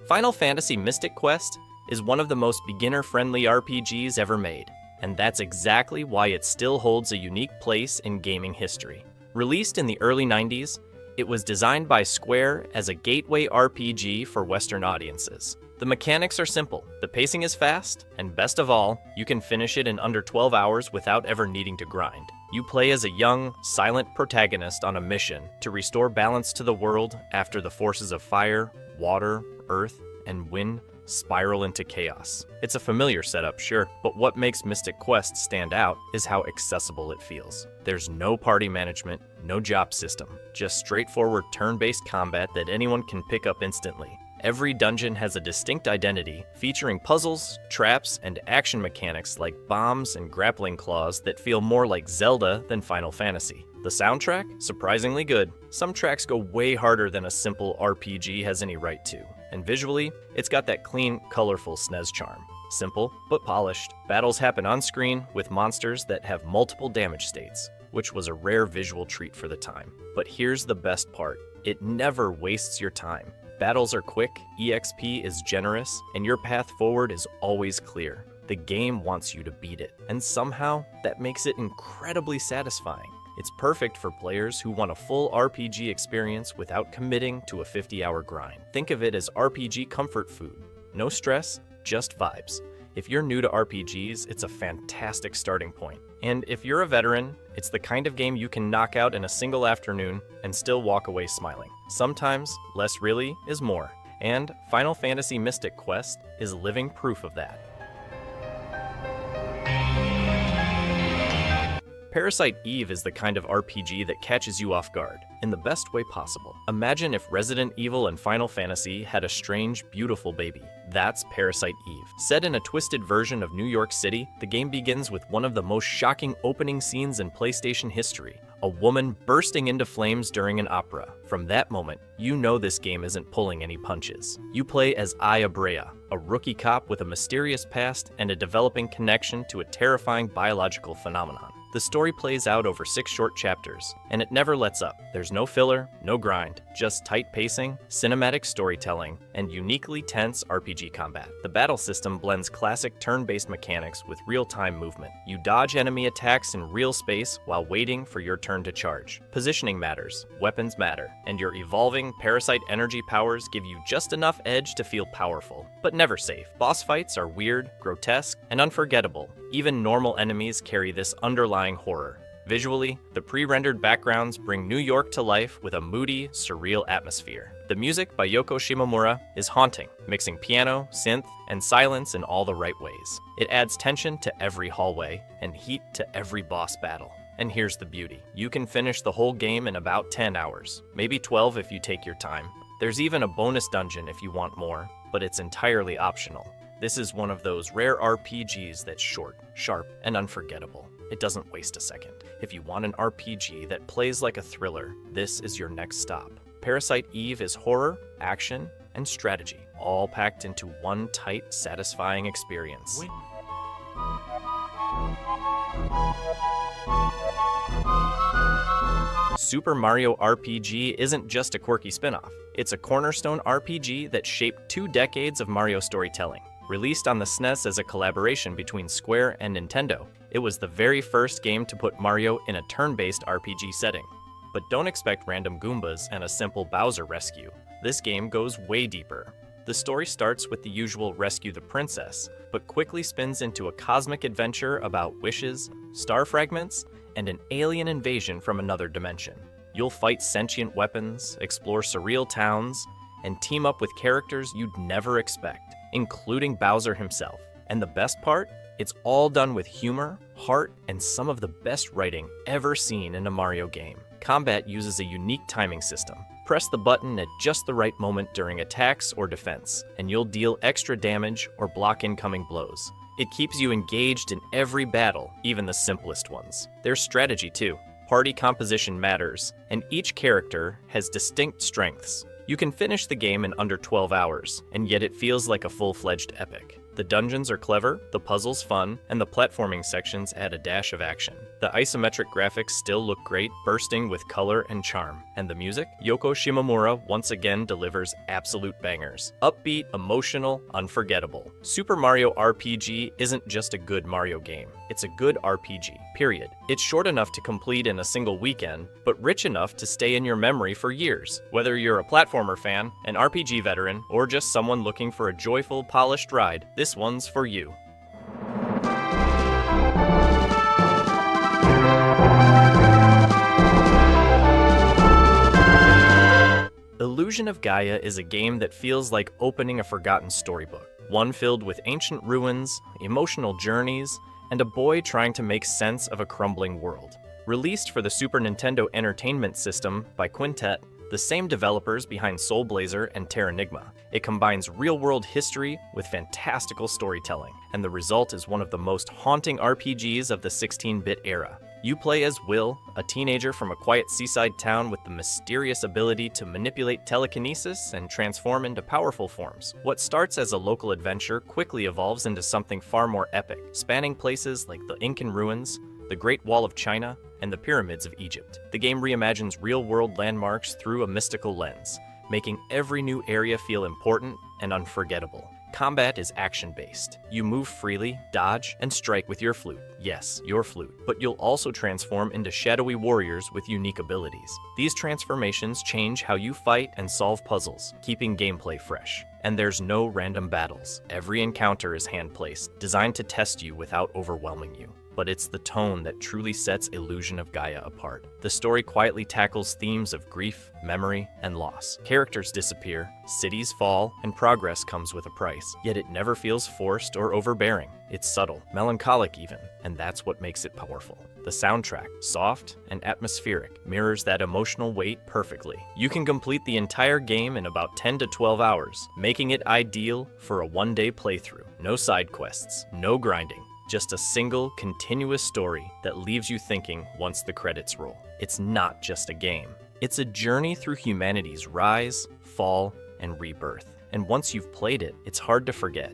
Final Fantasy Mystic Quest is one of the most beginner-friendly RPGs ever made, and that's exactly why it still holds a unique place in gaming history. Released in the early 90s, it was designed by Square as a gateway RPG for Western audiences. The mechanics are simple, the pacing is fast, and best of all, you can finish it in under 12 hours without ever needing to grind. You play as a young, silent protagonist on a mission to restore balance to the world after the forces of fire, water, earth, and wind spiral into chaos. It's a familiar setup, sure, but what makes Mystic Quest stand out is how accessible it feels. There's no party management, no job system, just straightforward turn-based combat that anyone can pick up instantly. Every dungeon has a distinct identity, featuring puzzles, traps, and action mechanics like bombs and grappling claws that feel more like Zelda than Final Fantasy. The soundtrack? Surprisingly good. Some tracks go way harder than a simple RPG has any right to. And visually, it's got that clean, colorful SNES charm. Simple, but polished. Battles happen on screen with monsters that have multiple damage states, which was a rare visual treat for the time. But here's the best part. It never wastes your time. Battles are quick, EXP is generous, and your path forward is always clear. The game wants you to beat it, and somehow that makes it incredibly satisfying. It's perfect for players who want a full RPG experience without committing to a 50-hour grind. Think of it as RPG comfort food. No stress, just vibes. If you're new to RPGs, it's a fantastic starting point. And if you're a veteran, it's the kind of game you can knock out in a single afternoon and still walk away smiling. Sometimes, less really is more. And Final Fantasy Mystic Quest is living proof of that. Parasite Eve is the kind of RPG that catches you off guard, in the best way possible. Imagine if Resident Evil and Final Fantasy had a strange, beautiful baby. That's Parasite Eve. Set in a twisted version of New York City, the game begins with one of the most shocking opening scenes in PlayStation history. A woman bursting into flames during an opera. From that moment, you know this game isn't pulling any punches. You play as Aya Brea, a rookie cop with a mysterious past and a developing connection to a terrifying biological phenomenon. The story plays out over 6 short chapters, and it never lets up. There's no filler, no grind, just tight pacing, cinematic storytelling, and uniquely tense RPG combat. The battle system blends classic turn-based mechanics with real-time movement. You dodge enemy attacks in real space while waiting for your turn to charge. Positioning matters, weapons matter, and your evolving parasite energy powers give you just enough edge to feel powerful, but never safe. Boss fights are weird, grotesque, and unforgettable. Even normal enemies carry this underlying horror. Visually, the pre-rendered backgrounds bring New York to life with a moody, surreal atmosphere. The music by Yoko Shimomura is haunting, mixing piano, synth, and silence in all the right ways. It adds tension to every hallway and heat to every boss battle. And here's the beauty. You can finish the whole game in about 10 hours, maybe 12 if you take your time. There's even a bonus dungeon if you want more, but it's entirely optional. This is one of those rare RPGs that's short, sharp, and unforgettable. It doesn't waste a second. If you want an RPG that plays like a thriller, this is your next stop. Parasite Eve is horror, action, and strategy, all packed into one tight, satisfying experience. Super Mario RPG isn't just a quirky spin-off. It's a cornerstone RPG that shaped 2 decades of Mario storytelling. Released on the SNES as a collaboration between Square and Nintendo, it was the very first game to put Mario in a turn-based RPG setting. But don't expect random Goombas and a simple Bowser rescue. This game goes way deeper. The story starts with the usual rescue the princess, but quickly spins into a cosmic adventure about wishes, star fragments, and an alien invasion from another dimension. You'll fight sentient weapons, explore surreal towns, and team up with characters you'd never expect, including Bowser himself. And the best part? It's all done with humor, heart, and some of the best writing ever seen in a Mario game. Combat uses a unique timing system. Press the button at just the right moment during attacks or defense, and you'll deal extra damage or block incoming blows. It keeps you engaged in every battle, even the simplest ones. There's strategy too. Party composition matters, and each character has distinct strengths. You can finish the game in under 12 hours, and yet it feels like a full-fledged epic. The dungeons are clever, the puzzles fun, and the platforming sections add a dash of action. The isometric graphics still look great, bursting with color and charm. And the music? Yoko Shimomura once again delivers absolute bangers. Upbeat, emotional, unforgettable. Super Mario RPG isn't just a good Mario game. It's a good RPG, period. It's short enough to complete in a single weekend, but rich enough to stay in your memory for years. Whether you're a platformer fan, an RPG veteran, or just someone looking for a joyful, polished ride, this one's for you. Illusion of Gaia is a game that feels like opening a forgotten storybook. One filled with ancient ruins, emotional journeys, and a boy trying to make sense of a crumbling world. Released for the Super Nintendo Entertainment System by Quintet, the same developers behind Soul Blazer and Terranigma, it combines real-world history with fantastical storytelling, and the result is one of the most haunting RPGs of the 16-bit era. You play as Will, a teenager from a quiet seaside town with the mysterious ability to manipulate telekinesis and transform into powerful forms. What starts as a local adventure quickly evolves into something far more epic, spanning places like the Incan ruins, the Great Wall of China, and the pyramids of Egypt. The game reimagines real-world landmarks through a mystical lens, making every new area feel important and unforgettable. Combat is action-based. You move freely, dodge, and strike with your flute. Yes, your flute. But you'll also transform into shadowy warriors with unique abilities. These transformations change how you fight and solve puzzles, keeping gameplay fresh. And there's no random battles. Every encounter is hand-placed, designed to test you without overwhelming you. But it's the tone that truly sets Illusion of Gaia apart. The story quietly tackles themes of grief, memory, and loss. Characters disappear, cities fall, and progress comes with a price. Yet it never feels forced or overbearing. It's subtle, melancholic even, and that's what makes it powerful. The soundtrack, soft and atmospheric, mirrors that emotional weight perfectly. You can complete the entire game in about 10 to 12 hours, making it ideal for a one-day playthrough. No side quests, no grinding. Just a single, continuous story that leaves you thinking once the credits roll. It's not just a game. It's a journey through humanity's rise, fall, and rebirth. And once you've played it, it's hard to forget.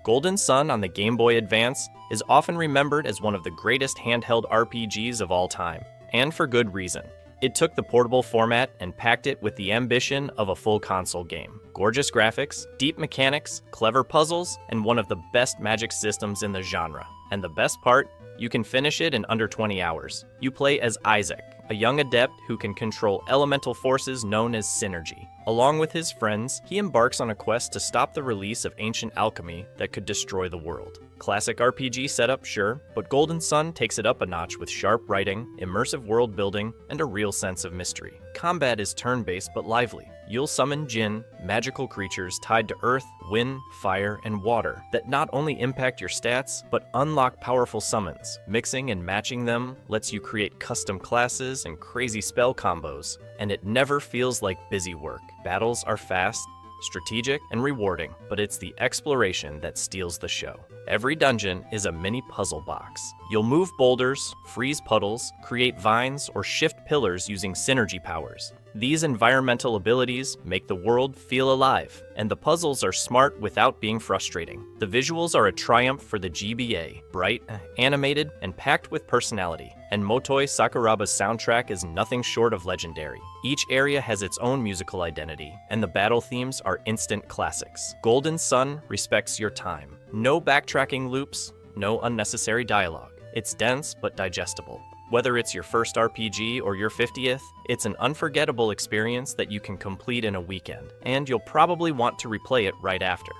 Golden Sun on the Game Boy Advance is often remembered as one of the greatest handheld RPGs of all time, and for good reason. It took the portable format and packed it with the ambition of a full console game. Gorgeous graphics, deep mechanics, clever puzzles, and one of the best magic systems in the genre. And the best part, you can finish it in under 20 hours. You play as Isaac, a young adept who can control elemental forces known as synergy. Along with his friends, he embarks on a quest to stop the release of ancient alchemy that could destroy the world. Classic RPG setup, sure, but Golden Sun takes it up a notch with sharp writing, immersive world building, and a real sense of mystery. Combat is turn-based but lively. You'll summon Jinn, magical creatures tied to earth, wind, fire, and water that not only impact your stats, but unlock powerful summons. Mixing and matching them lets you create custom classes and crazy spell combos, and it never feels like busy work. Battles are fast, strategic, and rewarding, but it's the exploration that steals the show. Every dungeon is a mini puzzle box. You'll move boulders, freeze puddles, create vines, or shift pillars using synergy powers. These environmental abilities make the world feel alive, and the puzzles are smart without being frustrating. The visuals are a triumph for the GBA, bright, animated, and packed with personality. And Motoi Sakuraba's soundtrack is nothing short of legendary. Each area has its own musical identity, and the battle themes are instant classics. Golden Sun respects your time. No backtracking loops, no unnecessary dialogue. It's dense but digestible. Whether it's your first RPG or your 50th, it's an unforgettable experience that you can complete in a weekend, and you'll probably want to replay it right after.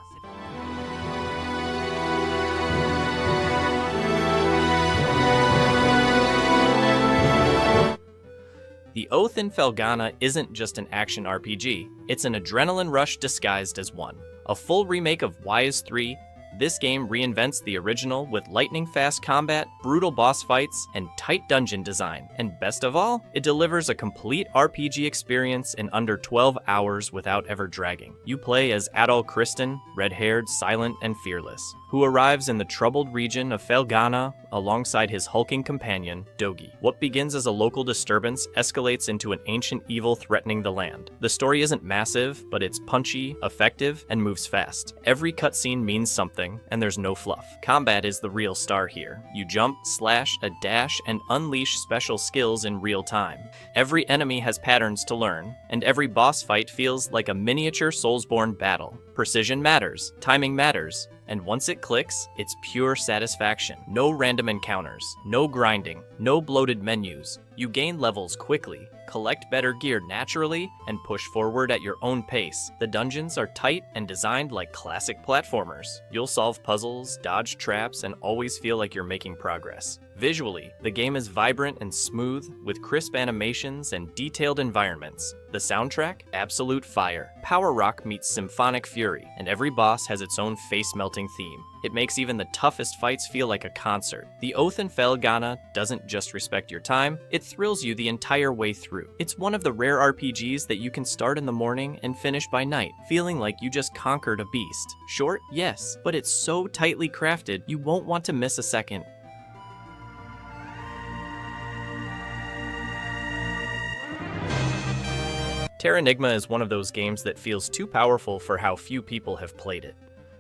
The Oath in Felghana isn't just an action RPG, it's an adrenaline rush disguised as one. A full remake of Wise 3, this game reinvents the original with lightning-fast combat, brutal boss fights, and tight dungeon design. And best of all, it delivers a complete RPG experience in under 12 hours without ever dragging. You play as Adol Kristen, red-haired, silent, and fearless, who arrives in the troubled region of Felghana alongside his hulking companion, Dogi. What begins as a local disturbance escalates into an ancient evil threatening the land. The story isn't massive, but it's punchy, effective, and moves fast. Every cutscene means something, something, and there's no fluff. Combat is the real star here. You jump, slash, a dash, and unleash special skills in real time. Every enemy has patterns to learn, and every boss fight feels like a miniature Soulsborne battle. Precision matters, timing matters, and once it clicks, it's pure satisfaction. No random encounters, no grinding, no bloated menus. You gain levels quickly, collect better gear naturally, and push forward at your own pace. The dungeons are tight and designed like classic platformers. You'll solve puzzles, dodge traps, and always feel like you're making progress. Visually, the game is vibrant and smooth, with crisp animations and detailed environments. The soundtrack? Absolute fire. Power rock meets symphonic fury, and every boss has its own face-melting theme. It makes even the toughest fights feel like a concert. The Oath and Felghana doesn't just respect your time, it thrills you the entire way through. It's one of the rare RPGs that you can start in the morning and finish by night, feeling like you just conquered a beast. Short? Yes, but it's so tightly crafted, you won't want to miss a second. Terranigma is one of those games that feels too powerful for how few people have played it.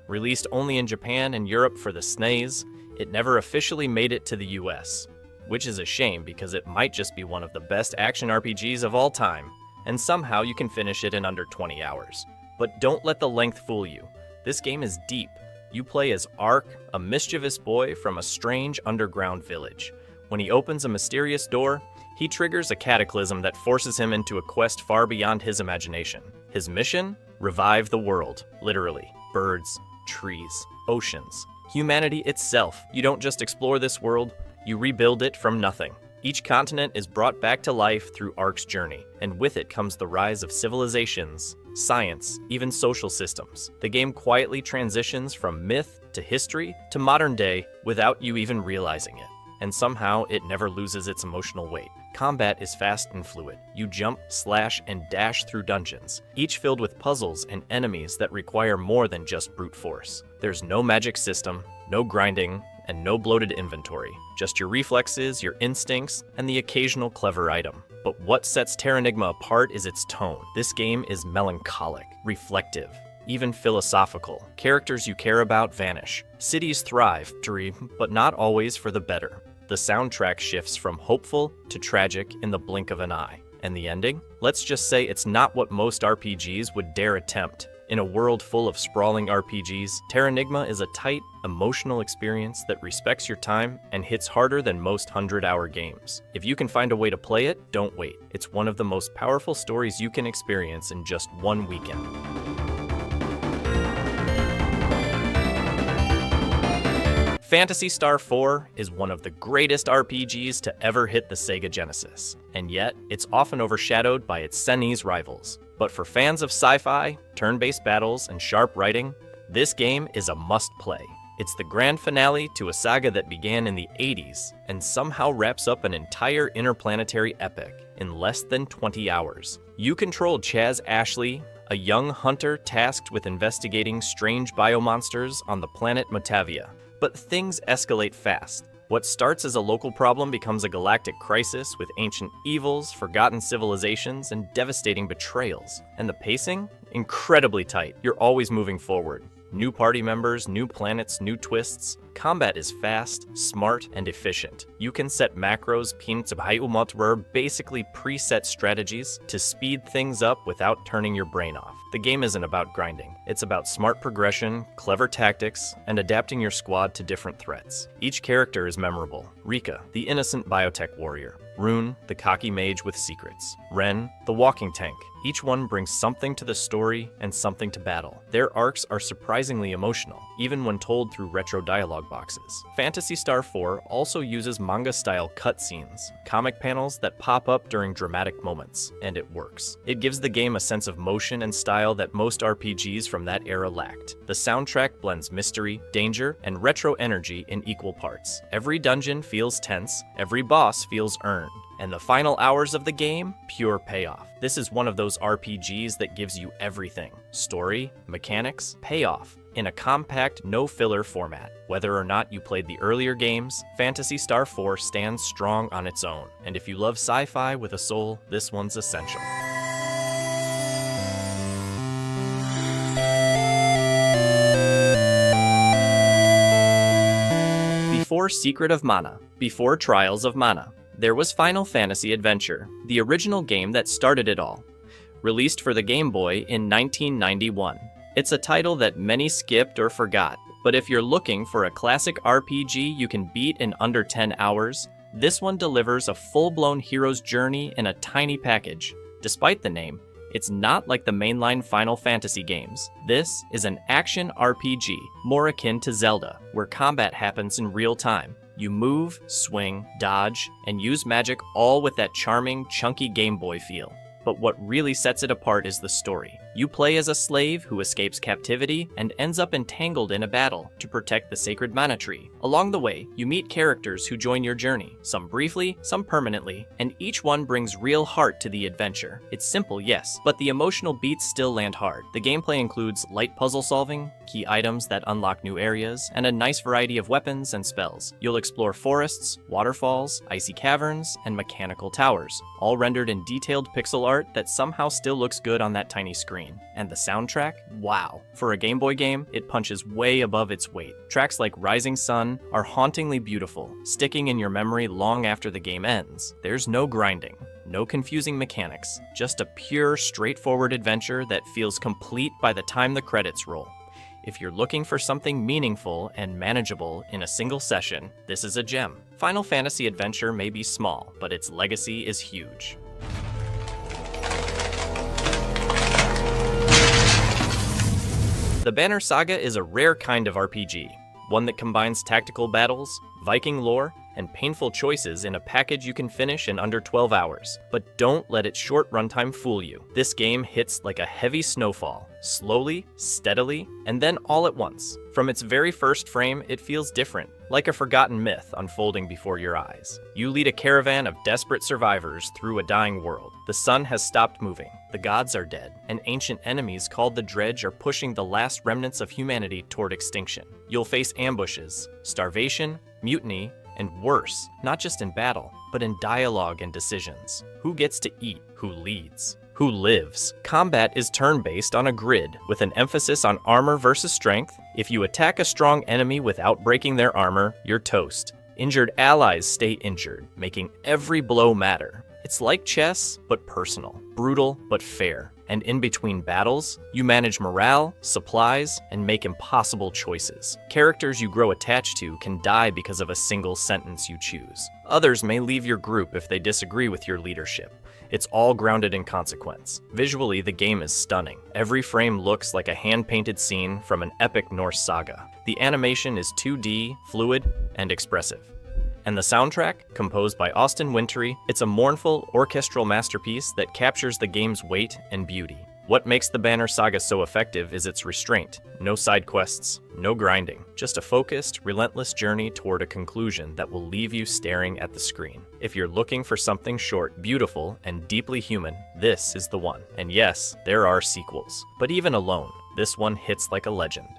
Released only in Japan and Europe for the SNES, it never officially made it to the US, which is a shame because it might just be one of the best action RPGs of all time, and somehow you can finish it in under 20 hours. But don't let the length fool you. This game is deep. You play as Ark, a mischievous boy from a strange underground village. When he opens a mysterious door, he triggers a cataclysm that forces him into a quest far beyond his imagination. His mission? Revive the world, literally. Birds, trees, oceans, humanity itself. You don't just explore this world, you rebuild it from nothing. Each continent is brought back to life through Ark's journey, and with it comes the rise of civilizations, science, even social systems. The game quietly transitions from myth to history to modern day without you even realizing it. And somehow it never loses its emotional weight. Combat is fast and fluid. You jump, slash, and dash through dungeons, each filled with puzzles and enemies that require more than just brute force. There's no magic system, no grinding, and no bloated inventory. Just your reflexes, your instincts, and the occasional clever item. But what sets Terranigma apart is its tone. This game is melancholic, reflective, even philosophical. Characters you care about vanish. Cities thrive, but not always for the better. The soundtrack shifts from hopeful to tragic in the blink of an eye. And the ending? Let's just say it's not what most RPGs would dare attempt. In a world full of sprawling RPGs, Terranigma is a tight, emotional experience that respects your time and hits harder than most 100-hour games. If you can find a way to play it, don't wait. It's one of the most powerful stories you can experience in just one weekend. Phantasy Star 4 is one of the greatest RPGs to ever hit the Sega Genesis, and yet it's often overshadowed by its SNES rivals. But for fans of sci-fi, turn-based battles, and sharp writing, this game is a must-play. It's the grand finale to a saga that began in the 80s and somehow wraps up an entire interplanetary epic in less than 20 hours. You control Chaz Ashley, a young hunter tasked with investigating strange biomonsters on the planet Motavia. But things escalate fast. What starts as a local problem becomes a galactic crisis with ancient evils, forgotten civilizations, and devastating betrayals. And the pacing? Incredibly tight. You're always moving forward. New party members, new planets, new twists. Combat is fast, smart, and efficient. You can set macros, basically preset strategies to speed things up without turning your brain off. The game isn't about grinding. It's about smart progression, clever tactics, and adapting your squad to different threats. Each character is memorable. Rika, the innocent biotech warrior. Rune, the cocky mage with secrets. Ren, the walking tank. Each one brings something to the story and something to battle. Their arcs are surprisingly emotional, even when told through retro dialogue boxes. Phantasy Star 4 also uses manga-style cutscenes, comic panels that pop up during dramatic moments, and it works. It gives the game a sense of motion and style that most RPGs from that era lacked. The soundtrack blends mystery, danger, and retro energy in equal parts. Every dungeon feels tense, every boss feels earned, and the final hours of the game, pure payoff. This is one of those RPGs that gives you everything: story, mechanics, payoff, in a compact, no-filler format. Whether or not you played the earlier games, Phantasy Star 4 stands strong on its own. And if you love sci-fi with a soul, this one's essential. Before Secret of Mana, before Trials of Mana, there was Final Fantasy Adventure, the original game that started it all. Released for the Game Boy in 1991. It's a title that many skipped or forgot, but if you're looking for a classic RPG you can beat in under 10 hours, this one delivers a full-blown hero's journey in a tiny package. Despite the name, it's not like the mainline Final Fantasy games. This is an action RPG, more akin to Zelda, where combat happens in real time. You move, swing, dodge, and use magic all with that charming, chunky Game Boy feel. But what really sets it apart is the story. You play as a slave who escapes captivity and ends up entangled in a battle to protect the sacred mana tree. Along the way, you meet characters who join your journey, some briefly, some permanently, and each one brings real heart to the adventure. It's simple, yes, but the emotional beats still land hard. The gameplay includes light puzzle solving, key items that unlock new areas, and a nice variety of weapons and spells. You'll explore forests, waterfalls, icy caverns, and mechanical towers, all rendered in detailed pixel art that somehow still looks good on that tiny screen. And the soundtrack? Wow. For a Game Boy game, it punches way above its weight. Tracks like Rising Sun are hauntingly beautiful, sticking in your memory long after the game ends. There's no grinding, no confusing mechanics, just a pure, straightforward adventure that feels complete by the time the credits roll. If you're looking for something meaningful and manageable in a single session, this is a gem. Final Fantasy Adventure may be small, but its legacy is huge. The Banner Saga is a rare kind of RPG, one that combines tactical battles, Viking lore, and painful choices in a package you can finish in under 12 hours. But don't let its short runtime fool you. This game hits like a heavy snowfall, slowly, steadily, and then all at once. From its very first frame, it feels different, like a forgotten myth unfolding before your eyes. You lead a caravan of desperate survivors through a dying world. The sun has stopped moving, the gods are dead, and ancient enemies called the Dredge are pushing the last remnants of humanity toward extinction. You'll face ambushes, starvation, mutiny, and worse, not just in battle, but in dialogue and decisions. Who gets to eat? Who leads? Who lives? Combat is turn-based on a grid, with an emphasis on armor versus strength. If you attack a strong enemy without breaking their armor, you're toast. Injured allies stay injured, making every blow matter. It's like chess, but personal, brutal, but fair. And in between battles, you manage morale, supplies, and make impossible choices. Characters you grow attached to can die because of a single sentence you choose. Others may leave your group if they disagree with your leadership. It's all grounded in consequence. Visually, the game is stunning. Every frame looks like a hand-painted scene from an epic Norse saga. The animation is 2D, fluid, and expressive. And the soundtrack, composed by Austin Wintory, it's a mournful, orchestral masterpiece that captures the game's weight and beauty. What makes the Banner Saga so effective is its restraint. No side quests, no grinding, just a focused, relentless journey toward a conclusion that will leave you staring at the screen. If you're looking for something short, beautiful, and deeply human, this is the one. And yes, there are sequels. But even alone, this one hits like a legend.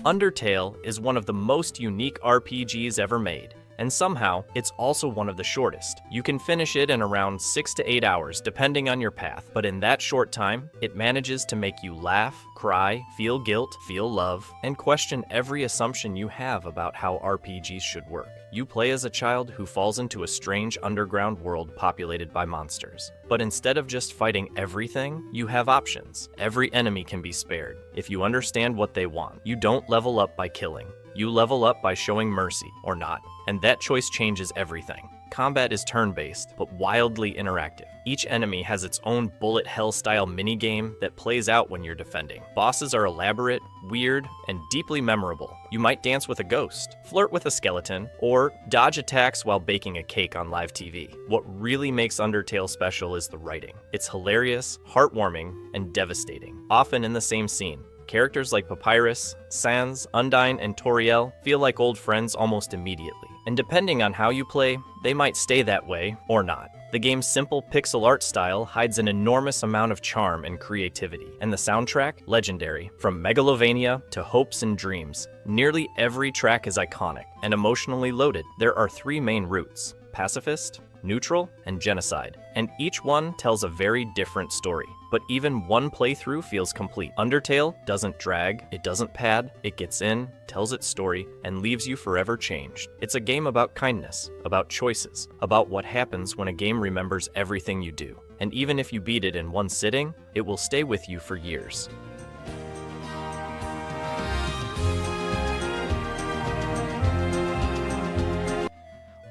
Undertale is one of the most unique RPGs ever made, and somehow, it's also one of the shortest. You can finish it in around 6 to 8 hours, depending on your path, but in that short time, it manages to make you laugh, cry, feel guilt, feel love, and question every assumption you have about how RPGs should work. You play as a child who falls into a strange underground world populated by monsters. But instead of just fighting everything, you have options. Every enemy can be spared, if you understand what they want. You don't level up by killing. You level up by showing mercy, or not. And that choice changes everything. Combat is turn-based, but wildly interactive. Each enemy has its own bullet hell-style minigame that plays out when you're defending. Bosses are elaborate, weird, and deeply memorable. You might dance with a ghost, flirt with a skeleton, or dodge attacks while baking a cake on live TV. What really makes Undertale special is the writing. It's hilarious, heartwarming, and devastating, often in the same scene. Characters like Papyrus, Sans, Undyne, and Toriel feel like old friends almost immediately. And depending on how you play, they might stay that way or not. The game's simple pixel art style hides an enormous amount of charm and creativity. And the soundtrack, legendary. From Megalovania to Hopes and Dreams, nearly every track is iconic and emotionally loaded. There are 3 main routes: pacifist, neutral, and genocide, and each one tells a very different story. but even one playthrough feels complete. Undertale doesn't drag, it doesn't pad, it gets in, tells its story, and leaves you forever changed. It's a game about kindness, about choices, about what happens when a game remembers everything you do. And even if you beat it in one sitting, it will stay with you for years.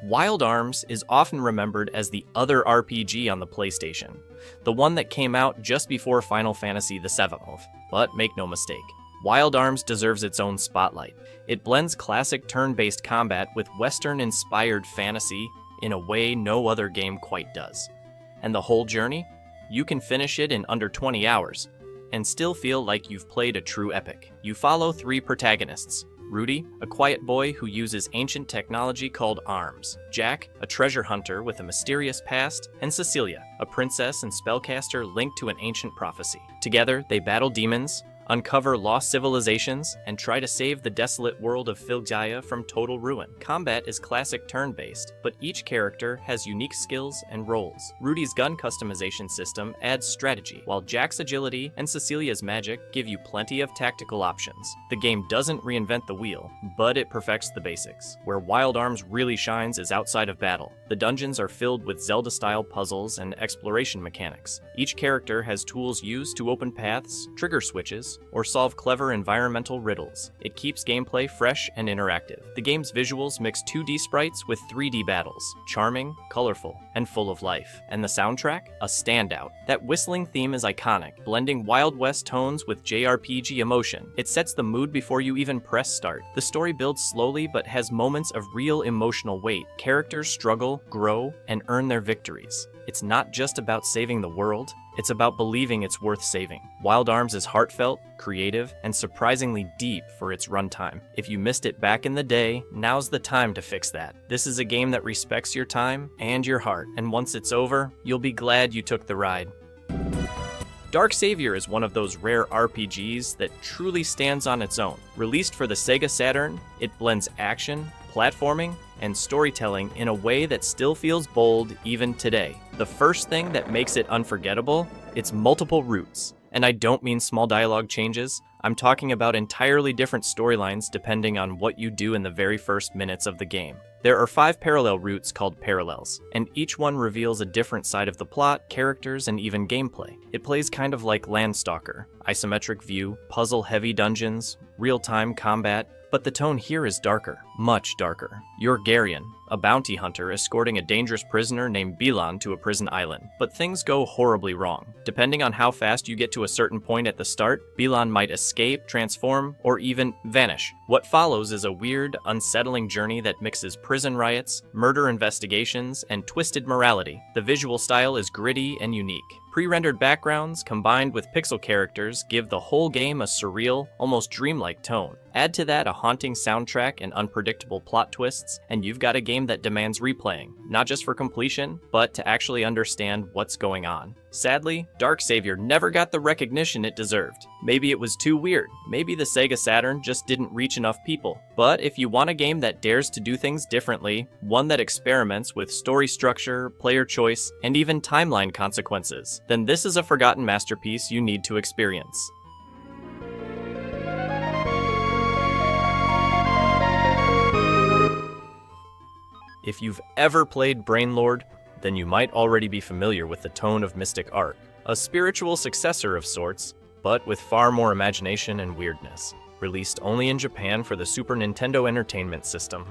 Wild Arms is often remembered as the other RPG on the PlayStation, the one that came out just before Final Fantasy VII. But make no mistake, Wild Arms deserves its own spotlight. It blends classic turn-based combat with Western-inspired fantasy in a way no other game quite does. And the whole journey? You can finish it in under 20 hours, and still feel like you've played a true epic. You follow 3 protagonists: Rudy, a quiet boy who uses ancient technology called arms; Jack, a treasure hunter with a mysterious past; and Cecilia, a princess and spellcaster linked to an ancient prophecy. Together, they battle demons, uncover lost civilizations, and try to save the desolate world of Filgaia from total ruin. Combat is classic turn-based, but each character has unique skills and roles. Rudy's gun customization system adds strategy, while Jack's agility and Cecilia's magic give you plenty of tactical options. The game doesn't reinvent the wheel, but it perfects the basics. Where Wild Arms really shines is outside of battle. The dungeons are filled with Zelda-style puzzles and exploration mechanics. Each character has tools used to open paths, trigger switches, or solve clever environmental riddles. It keeps gameplay fresh and interactive. The game's visuals mix 2D sprites with 3D battles, charming, colorful, and full of life. And the soundtrack? A standout. That whistling theme is iconic, blending Wild West tones with JRPG emotion. It sets the mood before you even press start. The story builds slowly but has moments of real emotional weight. Characters struggle, grow, and earn their victories. It's not just about saving the world, it's about believing it's worth saving. Wild Arms is heartfelt, creative, and surprisingly deep for its runtime. If you missed it back in the day, now's the time to fix that. This is a game that respects your time and your heart, and once it's over, you'll be glad you took the ride. Dark Savior is one of those rare RPGs that truly stands on its own. Released for the Sega Saturn, it blends action, platforming, and storytelling in a way that still feels bold even today. The first thing that makes it unforgettable, its multiple routes. And I don't mean small dialogue changes, I'm talking about entirely different storylines depending on what you do in the very first minutes of the game. There are 5 parallel routes called parallels, and each one reveals a different side of the plot, characters, and even gameplay. It plays kind of like Landstalker, isometric view, puzzle-heavy dungeons, real-time combat, but the tone here is darker, much darker. You're Garion, a bounty hunter escorting a dangerous prisoner named Bilan to a prison island. But things go horribly wrong. Depending on how fast you get to a certain point at the start, Bilan might escape, transform, or even vanish. What follows is a weird, unsettling journey that mixes prison riots, murder investigations, and twisted morality. The visual style is gritty and unique. Pre-rendered backgrounds combined with pixel characters give the whole game a surreal, almost dreamlike tone. Add to that a haunting soundtrack and unpredictable plot twists, and you've got a game that demands replaying, not just for completion, but to actually understand what's going on. Sadly, Dark Savior never got the recognition it deserved. Maybe it was too weird. Maybe the Sega Saturn just didn't reach enough people. But if you want a game that dares to do things differently, one that experiments with story structure, player choice, and even timeline consequences, then this is a forgotten masterpiece you need to experience. If you've ever played Brainlord, then you might already be familiar with the tone of Mystic Arc, a spiritual successor of sorts, but with far more imagination and weirdness. Released only in Japan for the Super Nintendo Entertainment System,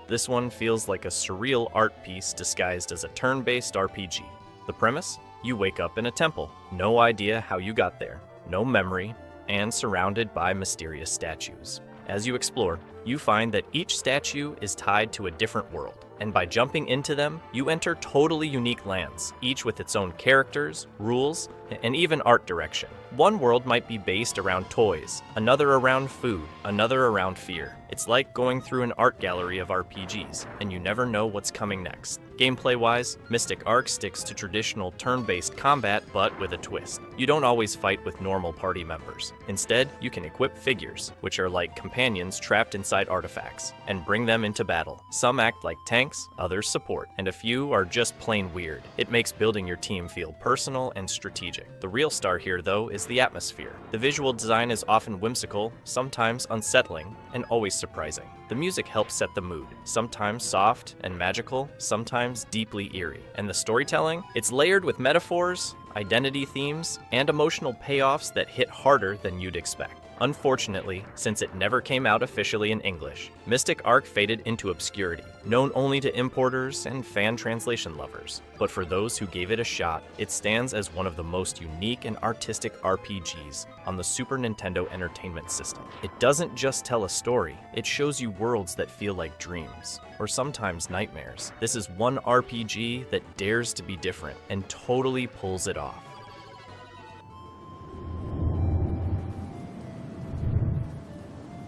this one feels like a surreal art piece disguised as a turn-based RPG. The premise? You wake up in a temple, no idea how you got there, no memory, and surrounded by mysterious statues. As you explore, you find that each statue is tied to a different world, and by jumping into them, you enter totally unique lands, each with its own characters, rules, and even art direction. One world might be based around toys, another around food, another around fear. It's like going through an art gallery of RPGs, and you never know what's coming next. Gameplay-wise, Mystic Arc sticks to traditional turn-based combat, but with a twist. You don't always fight with normal party members. Instead, you can equip figures, which are like companions trapped inside artifacts, and bring them into battle. Some act like tanks, others support, and a few are just plain weird. It makes building your team feel personal and strategic. The real star here, though, is the atmosphere. The visual design is often whimsical, sometimes unsettling, and always surprising. The music helps set the mood, sometimes soft and magical, sometimes deeply eerie. And the storytelling? It's layered with metaphors, identity themes, and emotional payoffs that hit harder than you'd expect. Unfortunately, since it never came out officially in English, Mystic Arc faded into obscurity, known only to importers and fan translation lovers. But for those who gave it a shot, it stands as one of the most unique and artistic RPGs on the Super Nintendo Entertainment System. It doesn't just tell a story, it shows you worlds that feel like dreams, or sometimes nightmares. This is one RPG that dares to be different and totally pulls it off.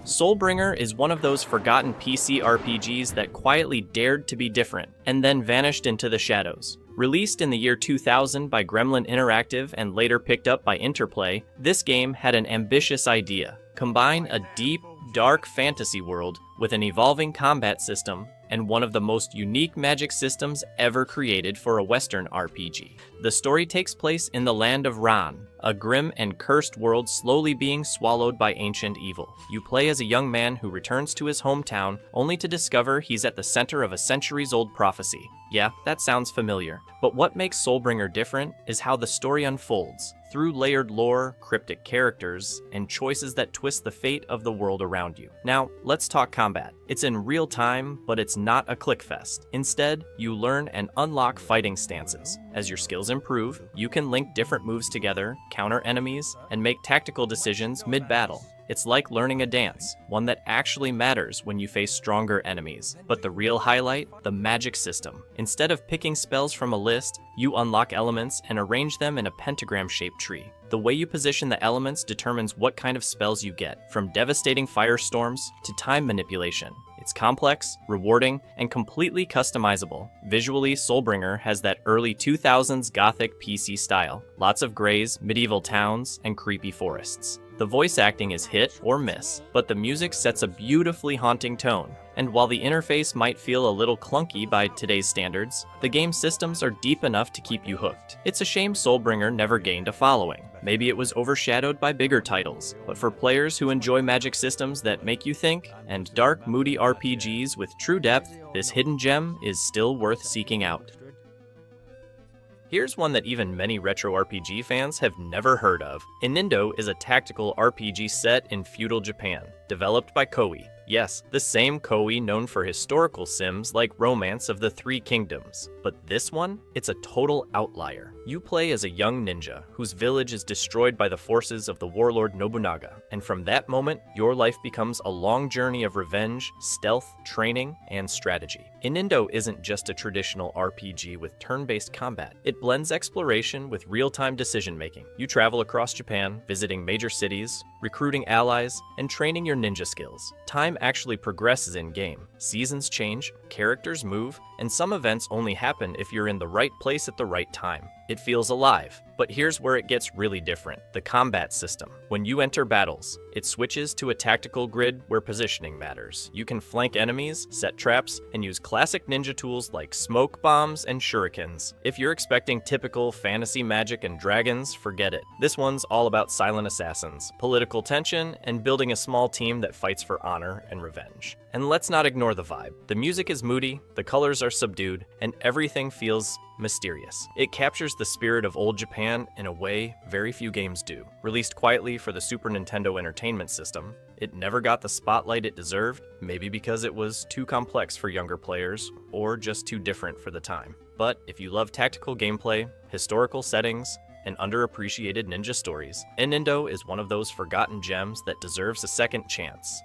Soulbringer is one of those forgotten PC RPGs that quietly dared to be different, and then vanished into the shadows. Released in the year 2000 by Gremlin Interactive and later picked up by Interplay, this game had an ambitious idea: combine a deep, dark fantasy world with an evolving combat system and one of the most unique magic systems ever created for a Western RPG. The story takes place in the land of Ran, a grim and cursed world slowly being swallowed by ancient evil. You play as a young man who returns to his hometown only to discover he's at the center of a centuries-old prophecy. Yeah, that sounds familiar. But what makes Soulbringer different is how the story unfolds, through layered lore, cryptic characters, and choices that twist the fate of the world around you. Now, let's talk combat. It's in real time, but it's not a click fest. Instead, you learn and unlock fighting stances. As your skills improve, you can link different moves together, counter enemies, and make tactical decisions mid-battle. It's like learning a dance, one that actually matters when you face stronger enemies. But the real highlight? The magic system. Instead of picking spells from a list, you unlock elements and arrange them in a pentagram-shaped tree. The way you position the elements determines what kind of spells you get, from devastating firestorms to time manipulation. It's complex, rewarding, and completely customizable. Visually, Soulbringer has that early 2000s Gothic PC style. Lots of grays, medieval towns, and creepy forests. The voice acting is hit or miss, but the music sets a beautifully haunting tone. And while the interface might feel a little clunky by today's standards, the game's systems are deep enough to keep you hooked. It's a shame Soulbringer never gained a following. Maybe it was overshadowed by bigger titles, but for players who enjoy magic systems that make you think, and dark, moody RPGs with true depth, this hidden gem is still worth seeking out. Here's one that even many retro RPG fans have never heard of. Inindo is a tactical RPG set in feudal Japan, developed by Koei. Yes, the same Koei known for historical sims like Romance of the Three Kingdoms. But this one? It's a total outlier. You play as a young ninja whose village is destroyed by the forces of the warlord Nobunaga, and from that moment, your life becomes a long journey of revenge, stealth, training, and strategy. Inindo isn't just a traditional RPG with turn-based combat. It blends exploration with real-time decision-making. You travel across Japan, visiting major cities, recruiting allies, and training your ninja skills. Time actually progresses in-game. Seasons change, characters move, and some events only happen if you're in the right place at the right time. It feels alive. But here's where it gets really different: the combat system. When you enter battles, it switches to a tactical grid where positioning matters. You can flank enemies, set traps, and use classic ninja tools like smoke bombs and shurikens. If you're expecting typical fantasy magic and dragons, forget it. This one's all about silent assassins, political tension, and building a small team that fights for honor and revenge. And let's not ignore the vibe. The music is moody, the colors are subdued, and everything feels mysterious. It captures the spirit of old Japan in a way very few games do. Released quietly for the Super Nintendo Entertainment System, it never got the spotlight it deserved, maybe because it was too complex for younger players, or just too different for the time. But if you love tactical gameplay, historical settings, and underappreciated ninja stories, Inindo is one of those forgotten gems that deserves a second chance.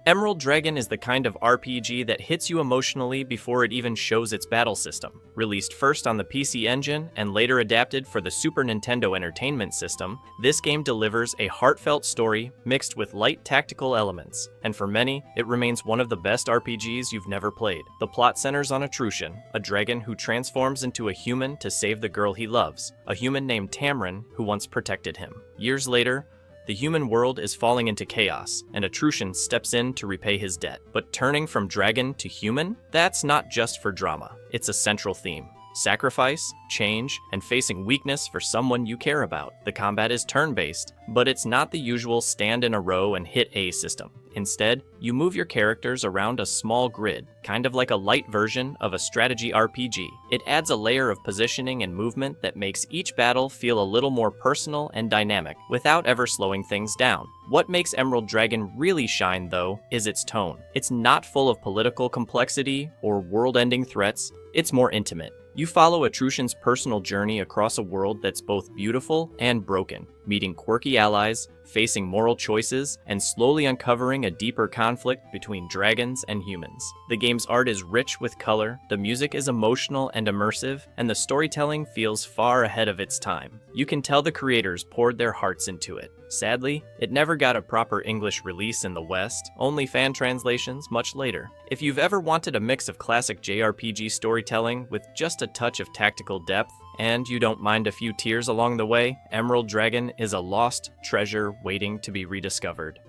Emerald Dragon is the kind of RPG that hits you emotionally before it even shows its battle system. Released first on the PC Engine and later adapted for the Super Nintendo Entertainment System, this game delivers a heartfelt story mixed with light tactical elements, and for many, it remains one of the best RPGs you've never played. The plot centers on Atrushan, a dragon who transforms into a human to save the girl he loves, a human named Tamrin who once protected him. Years later, the human world is falling into chaos, and Atrushan steps in to repay his debt. But turning from dragon to human? That's not just for drama. It's a central theme. Sacrifice, change, and facing weakness for someone you care about. The combat is turn-based, but it's not the usual stand in a row and hit A system. Instead, you move your characters around a small grid, kind of like a light version of a strategy RPG. It adds a layer of positioning and movement that makes each battle feel a little more personal and dynamic, without ever slowing things down. What makes Emerald Dragon really shine, though, is its tone. It's not full of political complexity or world-ending threats, it's more intimate. You follow Atrushan's personal journey across a world that's both beautiful and broken, meeting quirky allies, facing moral choices, and slowly uncovering a deeper conflict between dragons and humans. The game's art is rich with color, the music is emotional and immersive, and the storytelling feels far ahead of its time. You can tell the creators poured their hearts into it. Sadly, it never got a proper English release in the West, only fan translations much later. If you've ever wanted a mix of classic JRPG storytelling with just a touch of tactical depth, and you don't mind a few tears along the way, Emerald Dragon is a lost treasure waiting to be rediscovered.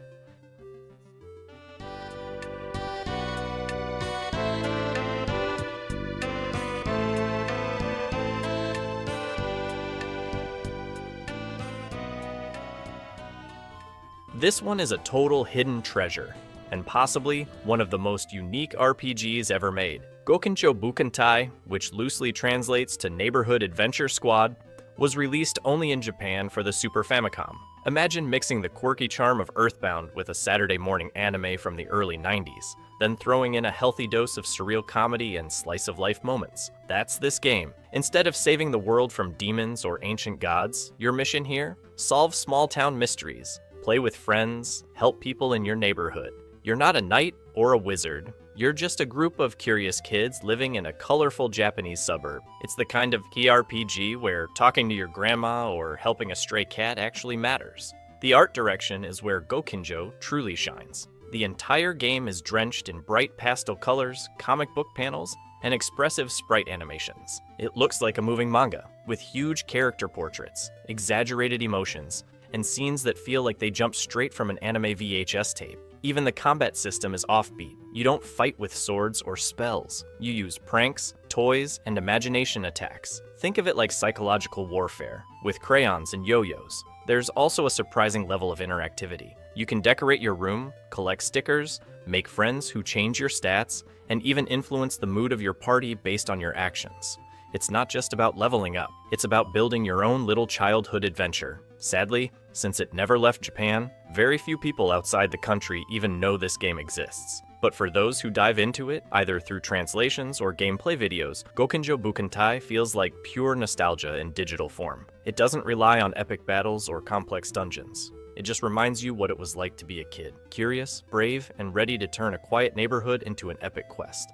This one is a total hidden treasure, and possibly one of the most unique RPGs ever made. Gokinjo Bukantai, which loosely translates to Neighborhood Adventure Squad, was released only in Japan for the Super Famicom. Imagine mixing the quirky charm of Earthbound with a Saturday morning anime from the early 90s, then throwing in a healthy dose of surreal comedy and slice-of-life moments. That's this game. Instead of saving the world from demons or ancient gods, your mission here? Solve small-town mysteries, play with friends, help people in your neighborhood. You're not a knight or a wizard. You're just a group of curious kids living in a colorful Japanese suburb. It's the kind of key RPG where talking to your grandma or helping a stray cat actually matters. The art direction is where Gokinjo truly shines. The entire game is drenched in bright pastel colors, comic book panels, and expressive sprite animations. It looks like a moving manga, with huge character portraits, exaggerated emotions, and scenes that feel like they jump straight from an anime VHS tape. Even the combat system is offbeat. You don't fight with swords or spells. You use pranks, toys, and imagination attacks. Think of it like psychological warfare, with crayons and yo-yos. There's also a surprising level of interactivity. You can decorate your room, collect stickers, make friends who change your stats, and even influence the mood of your party based on your actions. It's not just about leveling up, it's about building your own little childhood adventure. Sadly, since it never left Japan, very few people outside the country even know this game exists. But for those who dive into it, either through translations or gameplay videos, Gokinjo Bukantai feels like pure nostalgia in digital form. It doesn't rely on epic battles or complex dungeons. It just reminds you what it was like to be a kid, curious, brave, and ready to turn a quiet neighborhood into an epic quest.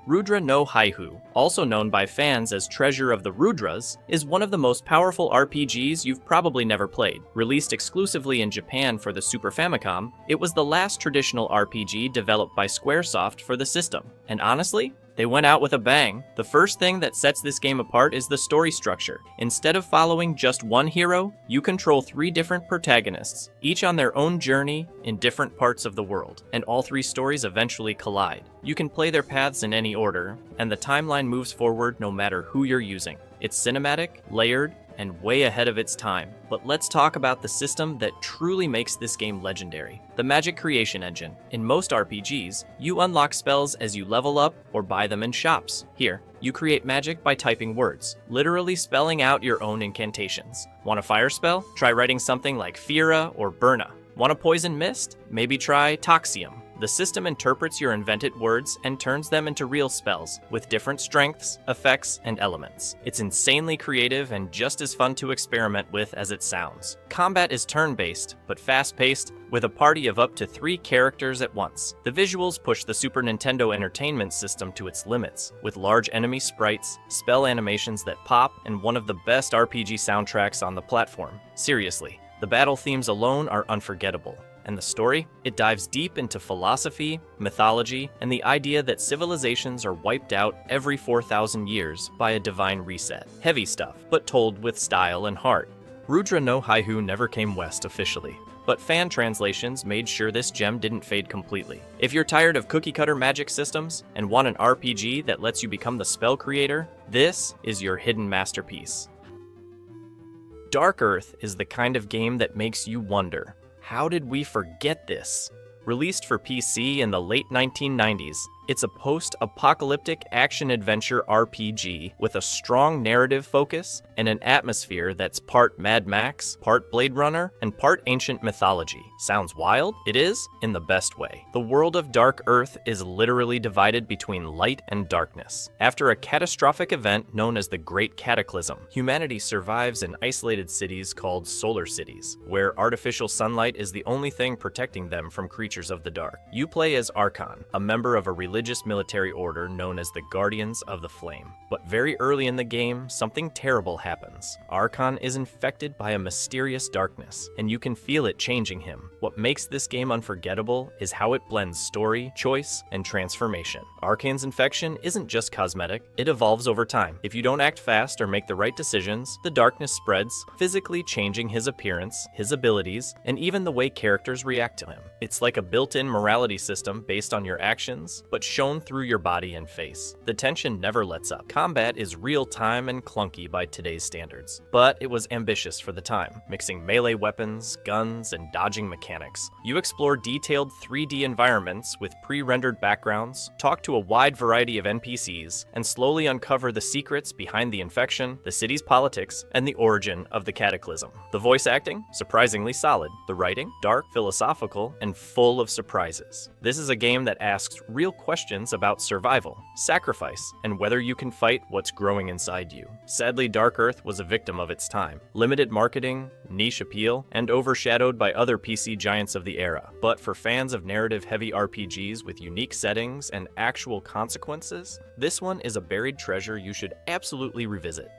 Rudra no Haihu, also known by fans as Treasure of the Rudras, is one of the most powerful RPGs you've probably never played. Released exclusively in Japan for the Super Famicom, it was the last traditional RPG developed by Squaresoft for the system. And honestly, they went out with a bang. The first thing that sets this game apart is the story structure. Instead of following just one hero, you control 3 different protagonists, each on their own journey in different parts of the world, and all 3 stories eventually collide. You can play their paths in any order, and the timeline moves forward no matter who you're using. It's cinematic, layered, and way ahead of its time. But let's talk about the system that truly makes this game legendary: the magic creation engine. In most RPGs, you unlock spells as you level up or buy them in shops. Here, you create magic by typing words, literally spelling out your own incantations. Want a fire spell? Try writing something like Fira or Burna. Want a poison mist? Maybe try Toxium. The system interprets your invented words and turns them into real spells, with different strengths, effects, and elements. It's insanely creative and just as fun to experiment with as it sounds. Combat is turn-based, but fast-paced, with a party of up to 3 characters at once. The visuals push the Super Nintendo Entertainment System to its limits, with large enemy sprites, spell animations that pop, and one of the best RPG soundtracks on the platform. Seriously, the battle themes alone are unforgettable. And the story? It dives deep into philosophy, mythology, and the idea that civilizations are wiped out every 4,000 years by a divine reset. Heavy stuff, but told with style and heart. Rudra no Haihu never came west officially, but fan translations made sure this gem didn't fade completely. If you're tired of cookie-cutter magic systems and want an RPG that lets you become the spell creator, this is your hidden masterpiece. Dark Earth is the kind of game that makes you wonder, how did we forget this? Released for PC in the late 1990s, it's a post-apocalyptic action-adventure RPG with a strong narrative focus and an atmosphere that's part Mad Max, part Blade Runner, and part ancient mythology. Sounds wild? It is, in the best way. The world of Dark Earth is literally divided between light and darkness. After a catastrophic event known as the Great Cataclysm, humanity survives in isolated cities called solar cities, where artificial sunlight is the only thing protecting them from creatures of the dark. You play as Archon, a member of a religious military order known as the Guardians of the Flame. But very early in the game, something terrible happens. Archon is infected by a mysterious darkness, and you can feel it changing him. What makes this game unforgettable is how it blends story, choice, and transformation. Archon's infection isn't just cosmetic, it evolves over time. If you don't act fast or make the right decisions, the darkness spreads, physically changing his appearance, his abilities, and even the way characters react to him. It's like a built-in morality system based on your actions, but shown through your body and face. The tension never lets up. Combat is real-time and clunky by today's standards, but it was ambitious for the time, mixing melee weapons, guns, and dodging mechanics. You explore detailed 3D environments with pre-rendered backgrounds, talk to a wide variety of NPCs, and slowly uncover the secrets behind the infection, the city's politics, and the origin of the cataclysm. The voice acting? Surprisingly solid. The writing? Dark, philosophical, and full of surprises. This is a game that asks real questions about survival, sacrifice, and whether you can fight what's growing inside you. Sadly, Dark Earth was a victim of its time. Limited marketing, niche appeal, and overshadowed by other PC giants of the era. But for fans of narrative-heavy RPGs with unique settings and actual consequences, this one is a buried treasure you should absolutely revisit.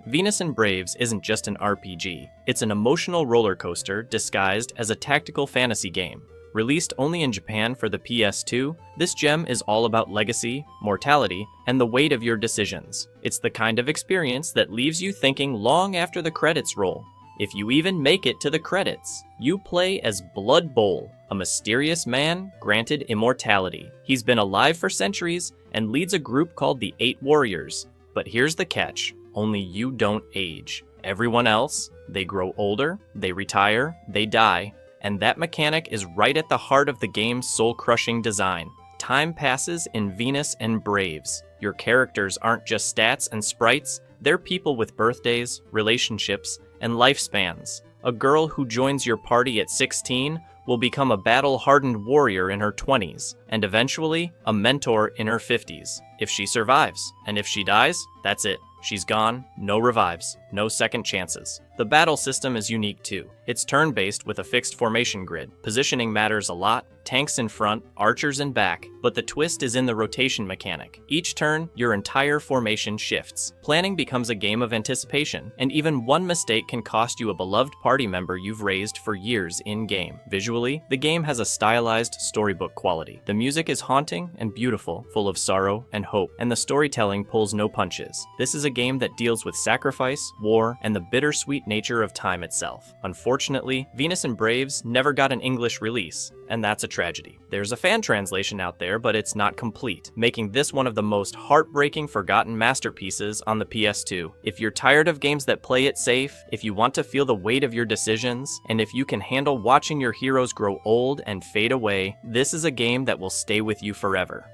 Venus and Braves isn't just an RPG, it's an emotional roller coaster disguised as a tactical fantasy game. Released only in Japan for the PS2, this gem is all about legacy, mortality, and the weight of your decisions. It's the kind of experience that leaves you thinking long after the credits roll. If you even make it to the credits, you play as Blood Bowl, a mysterious man granted immortality. He's been alive for centuries and leads a group called the 8 Warriors. But here's the catch. Only you don't age. Everyone else, they grow older, they retire, they die, and that mechanic is right at the heart of the game's soul-crushing design. Time passes in Venus and Braves. Your characters aren't just stats and sprites, they're people with birthdays, relationships, and lifespans. A girl who joins your party at 16 will become a battle-hardened warrior in her 20s, and eventually, a mentor in her 50s, if she survives. And if she dies, that's it. She's gone, no revives, no second chances. The battle system is unique too. It's turn-based with a fixed formation grid. Positioning matters a lot, tanks in front, archers in back, but the twist is in the rotation mechanic. Each turn, your entire formation shifts. Planning becomes a game of anticipation, and even one mistake can cost you a beloved party member you've raised for years in-game. Visually, the game has a stylized storybook quality. The music is haunting and beautiful, full of sorrow and hope, and the storytelling pulls no punches. This is a game that deals with sacrifice, war, and the bittersweet nature of time itself. Unfortunately, Venus and Braves never got an English release, and that's a tragedy. There's a fan translation out there, but it's not complete, making this one of the most heartbreaking forgotten masterpieces on the PS2. If you're tired of games that play it safe, if you want to feel the weight of your decisions, and if you can handle watching your heroes grow old and fade away, this is a game that will stay with you forever.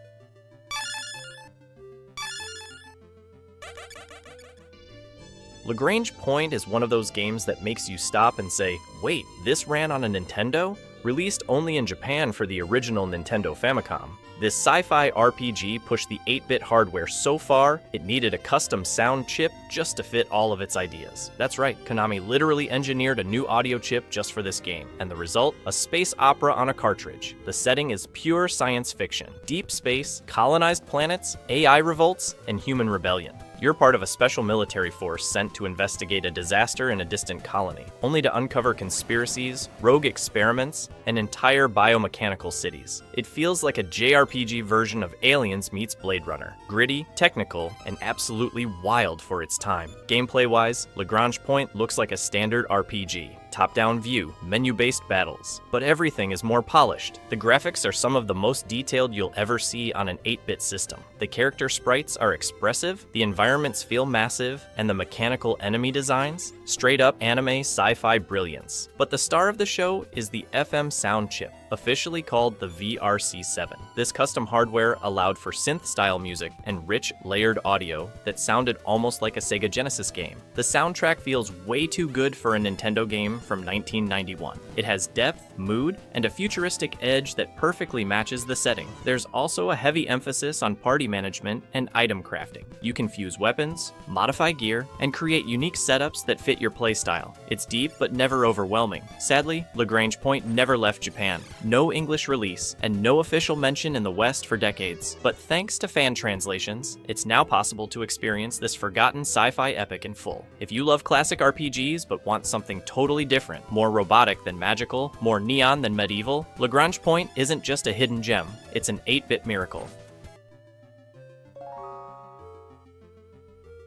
Lagrange Point is one of those games that makes you stop and say, wait, this ran on a Nintendo? Released only in Japan for the original Nintendo Famicom, this sci-fi RPG pushed the 8-bit hardware so far, it needed a custom sound chip just to fit all of its ideas. That's right, Konami literally engineered a new audio chip just for this game, and the result? A space opera on a cartridge. The setting is pure science fiction. Deep space, colonized planets, AI revolts, and human rebellion. You're part of a special military force sent to investigate a disaster in a distant colony, only to uncover conspiracies, rogue experiments, and entire biomechanical cities. It feels like a JRPG version of Aliens meets Blade Runner. Gritty, technical, and absolutely wild for its time. Gameplay-wise, Lagrange Point looks like a standard RPG. Top-down view, menu-based battles. But everything is more polished. The graphics are some of the most detailed you'll ever see on an 8-bit system. The character sprites are expressive, the environments feel massive, and the mechanical enemy designs? Straight-up anime sci-fi brilliance. But the star of the show is the FM sound chip, officially called the VRC7. This custom hardware allowed for synth-style music and rich, layered audio that sounded almost like a Sega Genesis game. The soundtrack feels way too good for a Nintendo game from 1991. It has depth, mood, and a futuristic edge that perfectly matches the setting. There's also a heavy emphasis on party management and item crafting. You can fuse weapons, modify gear, and create unique setups that fit your playstyle. It's deep but never overwhelming. Sadly, Lagrange Point never left Japan. No English release, and no official mention in the West for decades. But thanks to fan translations, it's now possible to experience this forgotten sci-fi epic in full. If you love classic RPGs but want something totally different, more robotic than magical, more neon than medieval, Lagrange Point isn't just a hidden gem, it's an 8-bit miracle.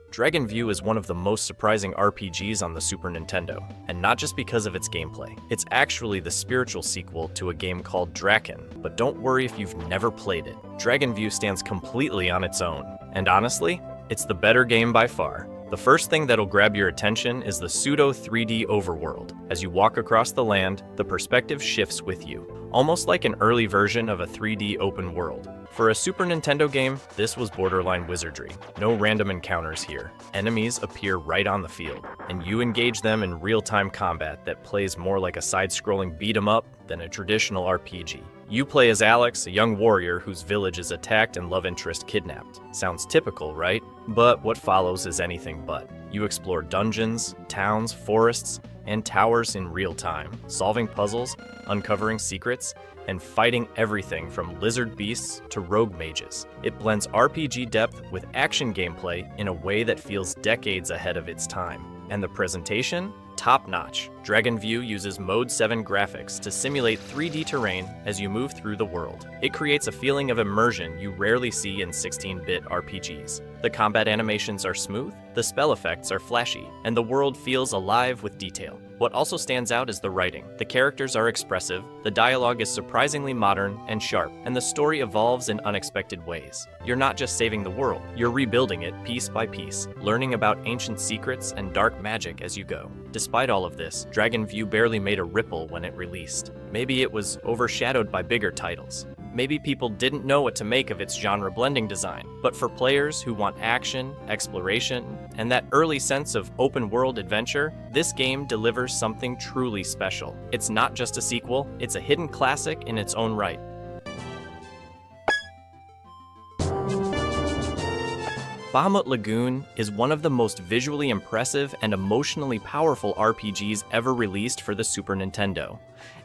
Dragon View is one of the most surprising RPGs on the Super Nintendo, and not just because of its gameplay. It's actually the spiritual sequel to a game called Draken, but don't worry if you've never played it. Dragon View stands completely on its own, and honestly, it's the better game by far. The first thing that'll grab your attention is the pseudo 3D overworld. As you walk across the land, the perspective shifts with you, almost like an early version of a 3D open world. For a Super Nintendo game, this was borderline wizardry. No random encounters here. Enemies appear right on the field, and you engage them in real-time combat that plays more like a side-scrolling beat-em-up than a traditional RPG. You play as Alex, a young warrior whose village is attacked and love interest kidnapped. Sounds typical, right? But what follows is anything but. You explore dungeons, towns, forests, and towers in real time, solving puzzles, uncovering secrets, and fighting everything from lizard beasts to rogue mages. It blends RPG depth with action gameplay in a way that feels decades ahead of its time. And the presentation? Top-notch. Dragon View uses Mode 7 graphics to simulate 3D terrain as you move through the world. It creates a feeling of immersion you rarely see in 16-bit RPGs. The combat animations are smooth, the spell effects are flashy, and the world feels alive with detail. What also stands out is the writing. The characters are expressive, the dialogue is surprisingly modern and sharp, and the story evolves in unexpected ways. You're not just saving the world, you're rebuilding it piece by piece, learning about ancient secrets and dark magic as you go. Despite all of this, Dragon View barely made a ripple when it released. Maybe it was overshadowed by bigger titles. Maybe people didn't know what to make of its genre-blending design. But for players who want action, exploration, and that early sense of open-world adventure, this game delivers something truly special. It's not just a sequel, it's a hidden classic in its own right. Bahamut Lagoon is one of the most visually impressive and emotionally powerful RPGs ever released for the Super Nintendo.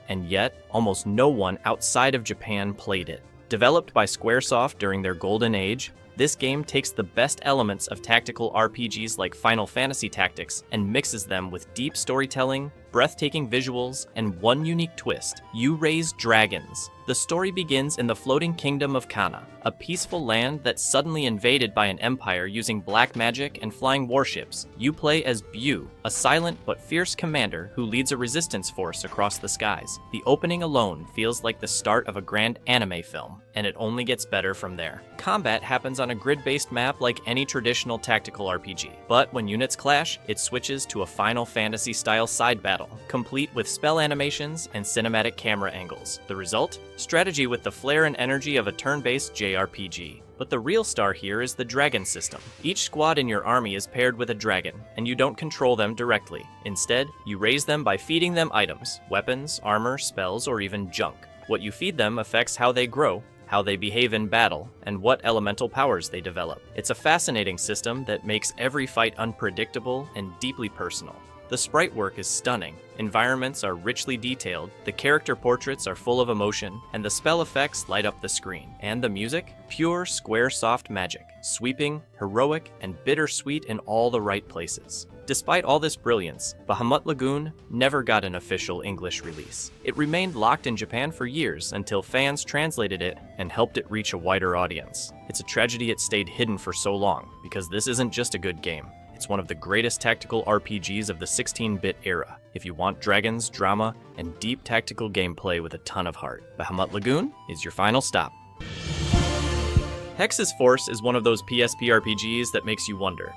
And yet, almost no one outside of Japan played it. Developed by Squaresoft during their golden age, this game takes the best elements of tactical RPGs like Final Fantasy Tactics and mixes them with deep storytelling, breathtaking visuals, and one unique twist. You raise dragons. The story begins in the floating kingdom of Kana, a peaceful land that's suddenly invaded by an empire using black magic and flying warships. You play as Bu, a silent but fierce commander who leads a resistance force across the skies. The opening alone feels like the start of a grand anime film, and it only gets better from there. Combat happens on a grid-based map like any traditional tactical RPG, but when units clash, it switches to a Final Fantasy-style side battle, complete with spell animations and cinematic camera angles. The result? Strategy with the flair and energy of a turn-based JRPG. But the real star here is the dragon system. Each squad in your army is paired with a dragon, and you don't control them directly. Instead, you raise them by feeding them items, weapons, armor, spells, or even junk. What you feed them affects how they grow, how they behave in battle, and what elemental powers they develop. It's a fascinating system that makes every fight unpredictable and deeply personal. The sprite work is stunning, environments are richly detailed, the character portraits are full of emotion, and the spell effects light up the screen. And the music? Pure, square-soft magic, sweeping, heroic, and bittersweet in all the right places. Despite all this brilliance, Bahamut Lagoon never got an official English release. It remained locked in Japan for years until fans translated it and helped it reach a wider audience. It's a tragedy it stayed hidden for so long, because this isn't just a good game. It's one of the greatest tactical RPGs of the 16-bit era, if you want dragons, drama, and deep tactical gameplay with a ton of heart. Bahamut Lagoon is your final stop. Hex's Force is one of those PSP RPGs that makes you wonder,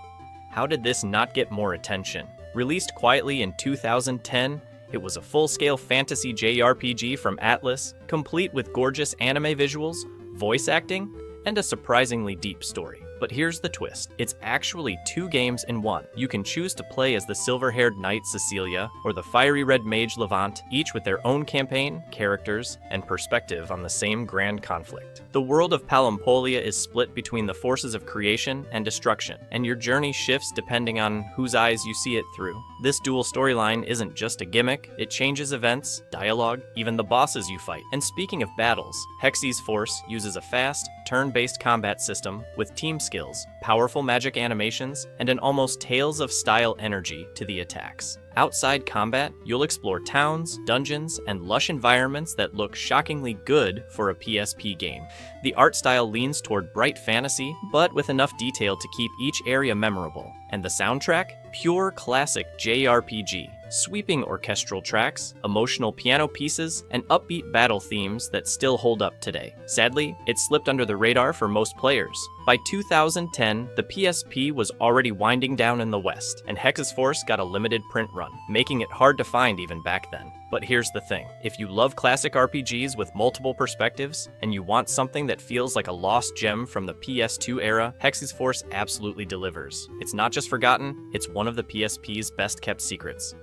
how did this not get more attention? Released quietly in 2010, it was a full-scale fantasy JRPG from Atlas, complete with gorgeous anime visuals, voice acting, and a surprisingly deep story. But here's the twist. It's actually 2 games in one. You can choose to play as the silver-haired knight Cecilia or the fiery red mage Levant, each with their own campaign, characters, and perspective on the same grand conflict. The world of Palampolia is split between the forces of creation and destruction, and your journey shifts depending on whose eyes you see it through. This dual storyline isn't just a gimmick, it changes events, dialogue, even the bosses you fight. And speaking of battles, Hex's Force uses a fast, turn-based combat system with team skills, powerful magic animations, and an almost Tales of style energy to the attacks. Outside combat, you'll explore towns, dungeons, and lush environments that look shockingly good for a PSP game. The art style leans toward bright fantasy, but with enough detail to keep each area memorable. And the soundtrack? Pure classic JRPG. Sweeping orchestral tracks, emotional piano pieces, and upbeat battle themes that still hold up today. Sadly, it slipped under the radar for most players. By 2010, the PSP was already winding down in the West, and Hex's Force got a limited print run, making it hard to find even back then. But here's the thing, if you love classic RPGs with multiple perspectives, and you want something that feels like a lost gem from the PS2 era, Hex's Force absolutely delivers. It's not just forgotten, it's one of the PSP's best kept secrets.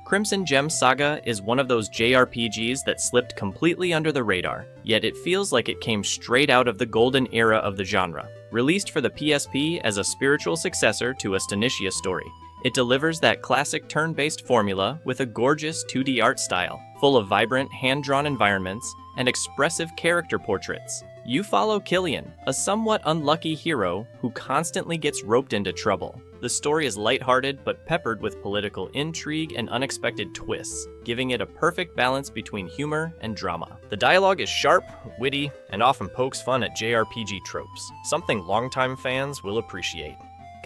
Crimson Gem Saga is one of those JRPGs that slipped completely under the radar, yet it feels like it came straight out of the golden era of the genre. Released for the PSP as a spiritual successor to Astanisha story, it delivers that classic turn-based formula with a gorgeous 2D art style, full of vibrant, hand-drawn environments and expressive character portraits. You follow Killian, a somewhat unlucky hero who constantly gets roped into trouble. The story is lighthearted but peppered with political intrigue and unexpected twists, giving it a perfect balance between humor and drama. The dialogue is sharp, witty, and often pokes fun at JRPG tropes, something longtime fans will appreciate.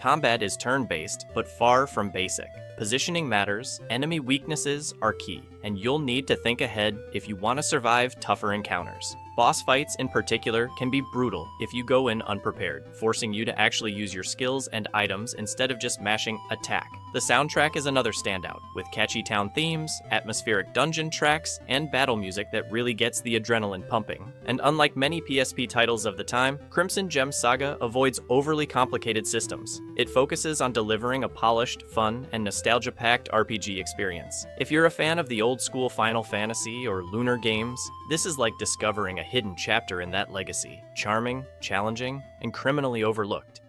Combat is turn-based, but far from basic. Positioning matters, enemy weaknesses are key, and you'll need to think ahead if you want to survive tougher encounters. Boss fights in particular can be brutal if you go in unprepared, forcing you to actually use your skills and items instead of just mashing attack. The soundtrack is another standout, with catchy town themes, atmospheric dungeon tracks, and battle music that really gets the adrenaline pumping. And unlike many PSP titles of the time, Crimson Gem Saga avoids overly complicated systems. It focuses on delivering a polished, fun, and nostalgia-packed RPG experience. If you're a fan of the old-school Final Fantasy or Lunar games, this is like discovering a hidden chapter in that legacy. Charming, challenging, and criminally overlooked.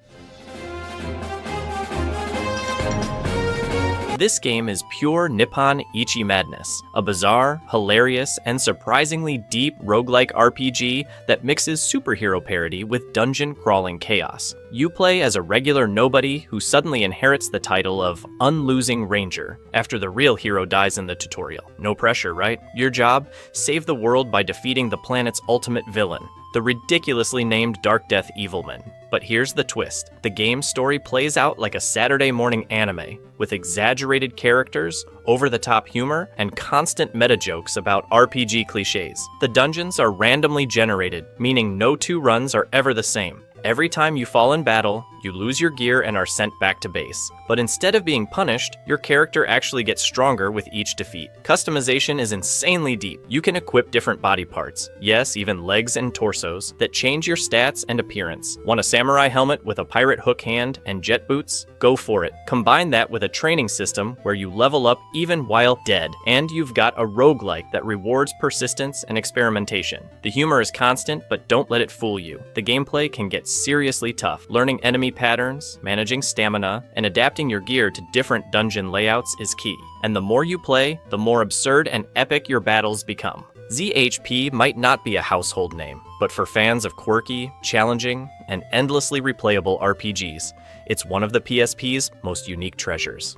This game is pure Nippon Ichi madness, a bizarre, hilarious, and surprisingly deep roguelike RPG that mixes superhero parody with dungeon crawling chaos. You play as a regular nobody who suddenly inherits the title of Unlosing Ranger after the real hero dies in the tutorial. No pressure, right? Your job? Save the world by defeating the planet's ultimate villain, the ridiculously named Dark Death Evilman. But here's the twist. The game's story plays out like a Saturday morning anime, with exaggerated characters, over-the-top humor, and constant meta-jokes about RPG cliches. The dungeons are randomly generated, meaning no two runs are ever the same, Every time you fall in battle, you lose your gear and are sent back to base. But instead of being punished, your character actually gets stronger with each defeat. Customization is insanely deep. You can equip different body parts, yes, even legs and torsos, that change your stats and appearance. Want a samurai helmet with a pirate hook hand and jet boots? Go for it. Combine that with a training system where you level up even while dead, and you've got a roguelike that rewards persistence and experimentation. The humor is constant, but don't let it fool you. The gameplay can get seriously tough. Learning enemy patterns, managing stamina, and adapting your gear to different dungeon layouts is key. And the more you play, the more absurd and epic your battles become. ZHP might not be a household name, but for fans of quirky, challenging, and endlessly replayable RPGs, it's one of the PSP's most unique treasures.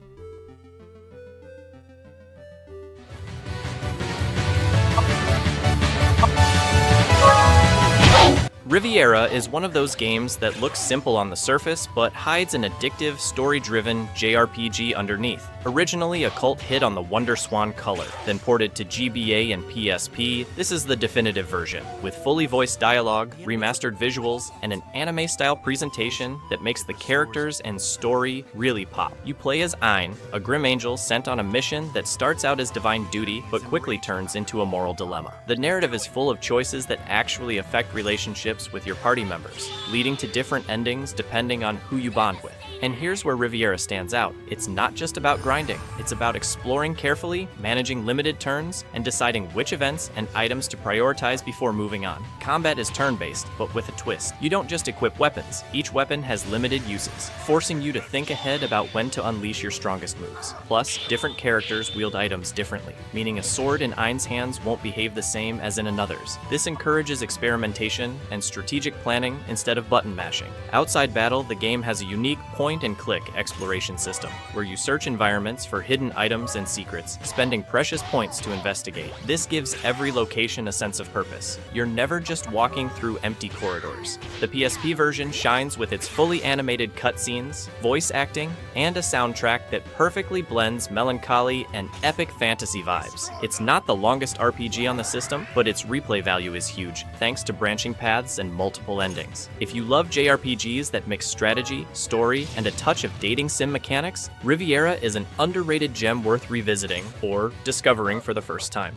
Riviera is one of those games that looks simple on the surface, but hides an addictive, story-driven JRPG underneath. Originally a cult hit on the WonderSwan Color, then ported to GBA and PSP, this is the definitive version, with fully voiced dialogue, remastered visuals, and an anime-style presentation that makes the characters and story really pop. You play as Ein, a grim angel sent on a mission that starts out as divine duty, but quickly turns into a moral dilemma. The narrative is full of choices that actually affect relationships with your party members, leading to different endings depending on who you bond with. And here's where Riviera stands out. It's not just about grinding, it's about exploring carefully, managing limited turns, and deciding which events and items to prioritize before moving on. Combat is turn-based, but with a twist. You don't just equip weapons, each weapon has limited uses, forcing you to think ahead about when to unleash your strongest moves. Plus, different characters wield items differently, meaning a sword in Ein's hands won't behave the same as in another's. This encourages experimentation and strategic planning instead of button mashing. Outside battle, the game has a unique point-and-click exploration system, where you search environments for hidden items and secrets, spending precious points to investigate. This gives every location a sense of purpose. You're never just walking through empty corridors. The PSP version shines with its fully animated cutscenes, voice acting, and a soundtrack that perfectly blends melancholy and epic fantasy vibes. It's not the longest RPG on the system, but its replay value is huge, thanks to branching paths and multiple endings. If you love JRPGs that mix strategy, story, and a touch of dating sim mechanics, Riviera is an underrated gem worth revisiting or discovering for the first time.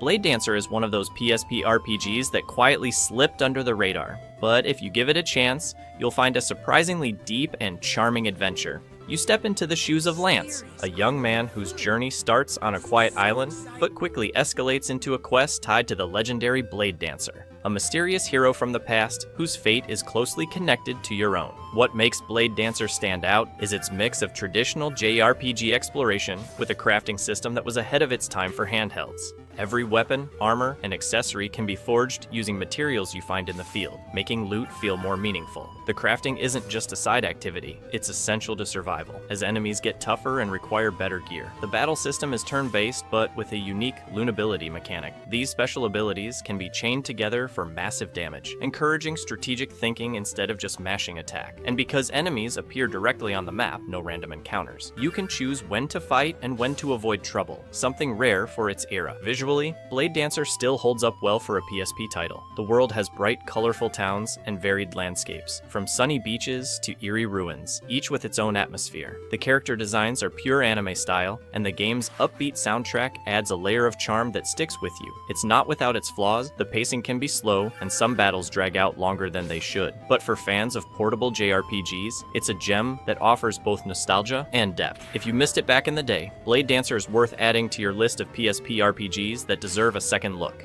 Blade Dancer is one of those PSP RPGs that quietly slipped under the radar, but if you give it a chance, you'll find a surprisingly deep and charming adventure. You step into the shoes of Lance, a young man whose journey starts on a quiet island, but quickly escalates into a quest tied to the legendary Blade Dancer, a mysterious hero from the past whose fate is closely connected to your own. What makes Blade Dancer stand out is its mix of traditional JRPG exploration with a crafting system that was ahead of its time for handhelds. Every weapon, armor, and accessory can be forged using materials you find in the field, making loot feel more meaningful. The crafting isn't just a side activity, it's essential to survival, as enemies get tougher and require better gear. The battle system is turn-based, but with a unique loonability mechanic. These special abilities can be chained together for massive damage, encouraging strategic thinking instead of just mashing attack. And because enemies appear directly on the map, no random encounters, you can choose when to fight and when to avoid trouble, something rare for its era. Visually, Blade Dancer still holds up well for a PSP title. The world has bright, colorful towns and varied landscapes, from sunny beaches to eerie ruins, each with its own atmosphere. The character designs are pure anime style, and the game's upbeat soundtrack adds a layer of charm that sticks with you. It's not without its flaws, the pacing can be slow, and some battles drag out longer than they should. But for fans of portable JRPGs, it's a gem that offers both nostalgia and depth. If you missed it back in the day, Blade Dancer is worth adding to your list of PSP RPGs that deserve a second look.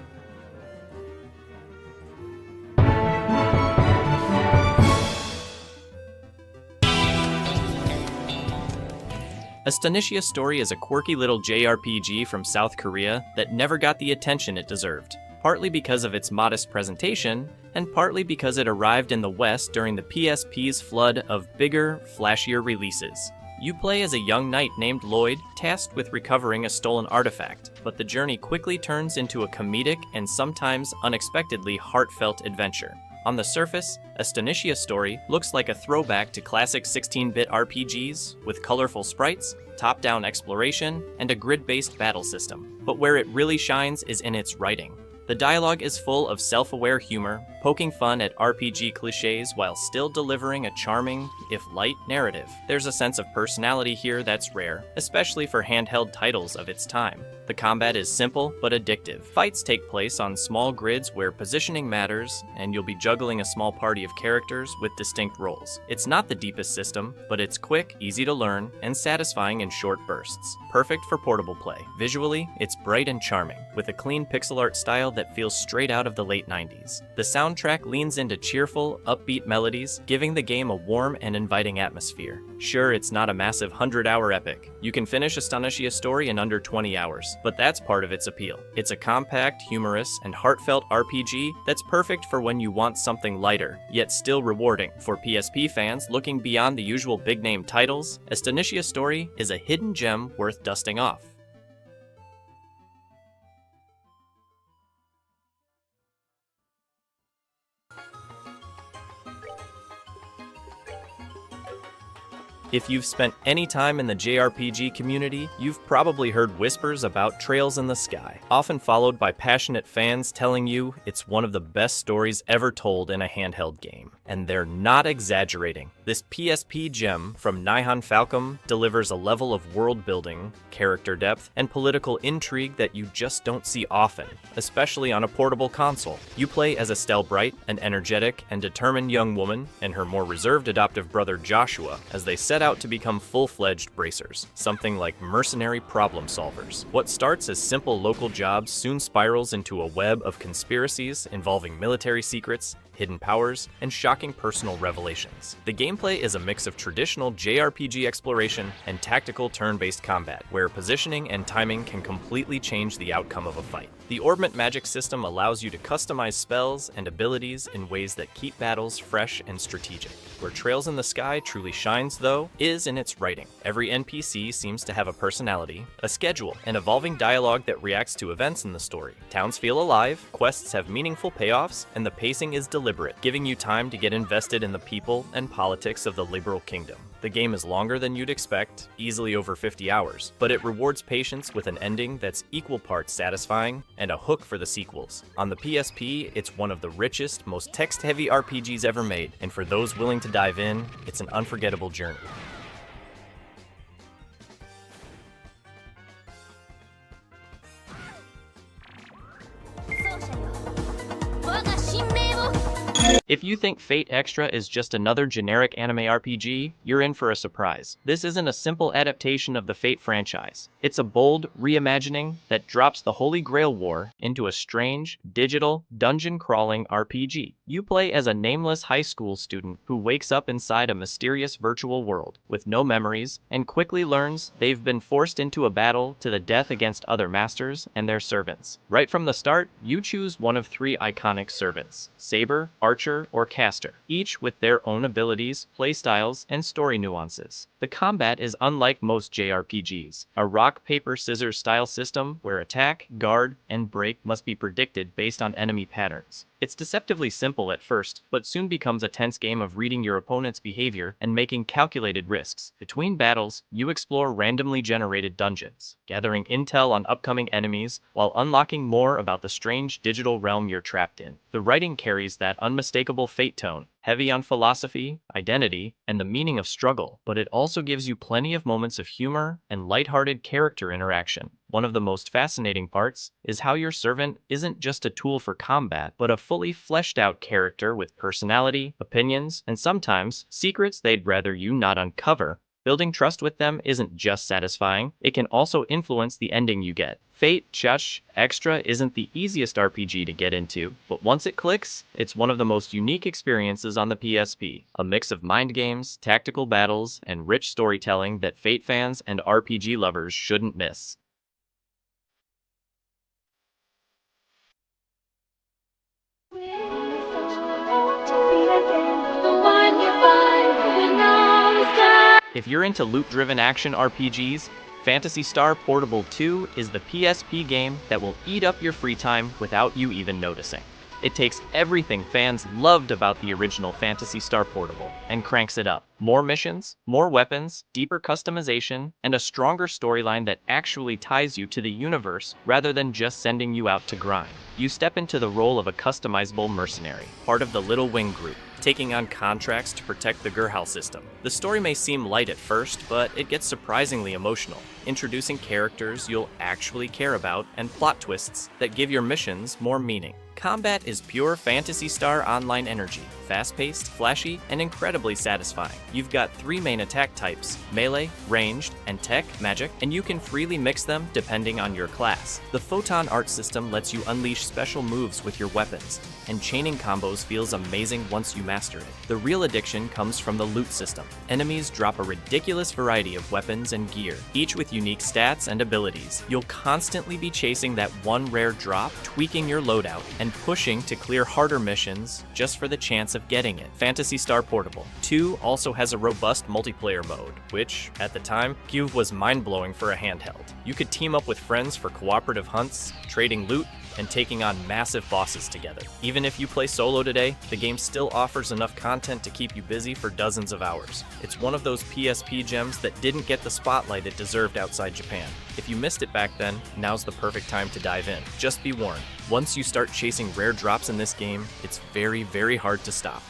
Astonishia Story is a quirky little JRPG from South Korea that never got the attention it deserved, partly because of its modest presentation, and partly because it arrived in the West during the PSP's flood of bigger, flashier releases. You play as a young knight named Lloyd, tasked with recovering a stolen artifact, but the journey quickly turns into a comedic and sometimes unexpectedly heartfelt adventure. On the surface, Astonicia's story looks like a throwback to classic 16-bit RPGs with colorful sprites, top-down exploration, and a grid-based battle system. But where it really shines is in its writing. The dialogue is full of self-aware humor, poking fun at RPG cliches while still delivering a charming, if light, narrative. There's a sense of personality here that's rare, especially for handheld titles of its time. The combat is simple but addictive. Fights take place on small grids where positioning matters, and you'll be juggling a small party of characters with distinct roles. It's not the deepest system, but it's quick, easy to learn, and satisfying in short bursts. Perfect for portable play. Visually, it's bright and charming, with a clean pixel art style that feels straight out of the late 90s. The soundtrack leans into cheerful, upbeat melodies, giving the game a warm and inviting atmosphere. Sure, it's not a massive 100-hour epic. You can finish Astonicia's story in under 20 hours, but that's part of its appeal. It's a compact, humorous, and heartfelt RPG that's perfect for when you want something lighter, yet still rewarding. For PSP fans looking beyond the usual big-name titles, Astonicia's story is a hidden gem worth dusting off. If you've spent any time in the JRPG community, you've probably heard whispers about Trails in the Sky, often followed by passionate fans telling you it's one of the best stories ever told in a handheld game. And they're not exaggerating. This PSP gem from Nihon Falcom delivers a level of world building, character depth, and political intrigue that you just don't see often, especially on a portable console. You play as Estelle Bright, an energetic and determined young woman, and her more reserved adoptive brother Joshua, as they set out to become full-fledged bracers, something like mercenary problem solvers. What starts as simple local jobs soon spirals into a web of conspiracies involving military secrets, hidden powers, and shocking personal revelations. The gameplay is a mix of traditional JRPG exploration and tactical turn-based combat, where positioning and timing can completely change the outcome of a fight. The Orbment magic system allows you to customize spells and abilities in ways that keep battles fresh and strategic. Where Trails in the Sky truly shines, though, is in its writing. Every NPC seems to have a personality, a schedule, and evolving dialogue that reacts to events in the story. Towns feel alive, quests have meaningful payoffs, and the pacing is deliberate, giving you time to get invested in the people and politics of the Liberal Kingdom. The game is longer than you'd expect, easily over 50 hours, but it rewards patience with an ending that's equal parts satisfying and a hook for the sequels. On the PSP, it's one of the richest, most text-heavy RPGs ever made, and for those willing to dive in, it's an unforgettable journey. If you think Fate Extra is just another generic anime RPG, you're in for a surprise. This isn't a simple adaptation of the Fate franchise. It's a bold reimagining that drops the Holy Grail War into a strange, digital, dungeon-crawling RPG. You play as a nameless high school student who wakes up inside a mysterious virtual world with no memories and quickly learns they've been forced into a battle to the death against other masters and their servants. Right from the start, you choose one of three iconic servants: Saber, Archer, or Caster, each with their own abilities, playstyles, and story nuances. The combat is unlike most JRPGs, a rock, paper, scissors style system where attack, guard, and break must be predicted based on enemy patterns. It's deceptively simple at first, but soon becomes a tense game of reading your opponent's behavior and making calculated risks. Between battles, you explore randomly generated dungeons, gathering intel on upcoming enemies while unlocking more about the strange digital realm you're trapped in. The writing carries that unmistakable Fate tone, heavy on philosophy, identity, and the meaning of struggle, but it also gives you plenty of moments of humor and lighthearted character interaction. One of the most fascinating parts is how your servant isn't just a tool for combat, but a fully fleshed out character with personality, opinions, and sometimes secrets they'd rather you not uncover. Building trust with them isn't just satisfying, it can also influence the ending you get. Fate Extra isn't the easiest RPG to get into, but once it clicks, it's one of the most unique experiences on the PSP. A mix of mind games, tactical battles, and rich storytelling that Fate fans and RPG lovers shouldn't miss. If you're into loot-driven action RPGs, Phantasy Star Portable 2 is the PSP game that will eat up your free time without you even noticing. It takes everything fans loved about the original Phantasy Star Portable and cranks it up. More missions, more weapons, deeper customization, and a stronger storyline that actually ties you to the universe rather than just sending you out to grind. You step into the role of a customizable mercenary, part of the Little Wing Group, taking on contracts to protect the Gurhal system. The story may seem light at first, but it gets surprisingly emotional, introducing characters you'll actually care about and plot twists that give your missions more meaning. Combat is pure Phantasy Star Online energy, fast-paced, flashy, and incredibly satisfying. You've got 3 main attack types, melee, ranged, and tech, magic, and you can freely mix them depending on your class. The Photon art system lets you unleash special moves with your weapons, and chaining combos feels amazing once you master it. The real addiction comes from the loot system. Enemies drop a ridiculous variety of weapons and gear, each with unique stats and abilities. You'll constantly be chasing that one rare drop, tweaking your loadout, and pushing to clear harder missions just for the chance of getting it. Phantasy Star Portable 2 also has a robust multiplayer mode, which, at the time, was mind-blowing for a handheld. You could team up with friends for cooperative hunts, trading loot, and taking on massive bosses together. Even if you play solo today, the game still offers enough content to keep you busy for dozens of hours. It's one of those PSP gems that didn't get the spotlight it deserved outside Japan. If you missed it back then, now's the perfect time to dive in. Just be warned, once you start chasing rare drops in this game, it's very, very hard to stop.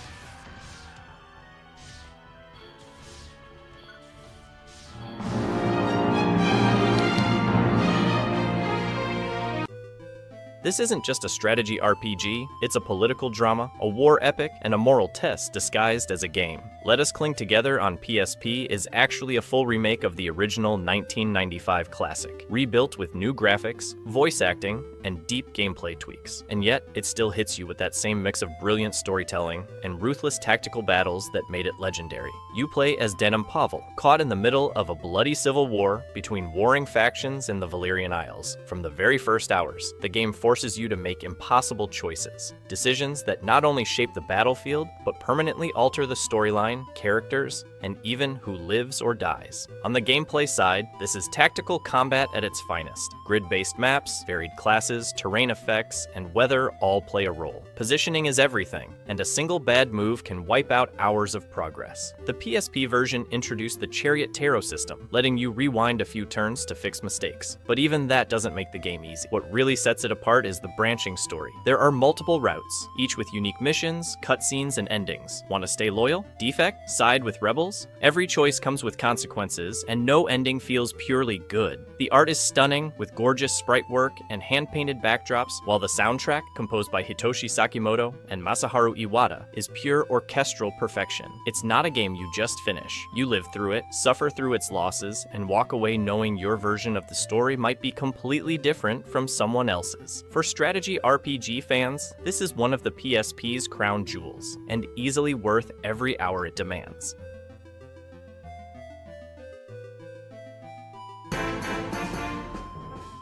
This isn't just a strategy RPG, it's a political drama, a war epic, and a moral test disguised as a game. Let Us Cling Together on PSP is actually a full remake of the original 1995 classic, rebuilt with new graphics, voice acting, and deep gameplay tweaks. And yet, it still hits you with that same mix of brilliant storytelling and ruthless tactical battles that made it legendary. You play as Denim Pavel, caught in the middle of a bloody civil war between warring factions in the Valyrian Isles. From the very first hours, the game forces you to make impossible choices, decisions that not only shape the battlefield, but permanently alter the storyline, characters, and even who lives or dies. On the gameplay side, this is tactical combat at its finest. Grid-based maps, varied classes, terrain effects, and weather all play a role. Positioning is everything, and a single bad move can wipe out hours of progress. The PSP version introduced the Chariot Tarot system, letting you rewind a few turns to fix mistakes. But even that doesn't make the game easy. What really sets it apart is the branching story. There are multiple routes, each with unique missions, cutscenes, and endings. Want to stay loyal? Defect? Side with rebels? Every choice comes with consequences, and no ending feels purely good. The art is stunning, with gorgeous sprite work and hand-painted backdrops, while the soundtrack, composed by Hitoshi Sakimoto and Masaharu Iwata, is pure orchestral perfection. It's not a game you just finish. You live through it, suffer through its losses, and walk away knowing your version of the story might be completely different from someone else's. For strategy RPG fans, this is one of the PSP's crown jewels, and easily worth every hour it demands.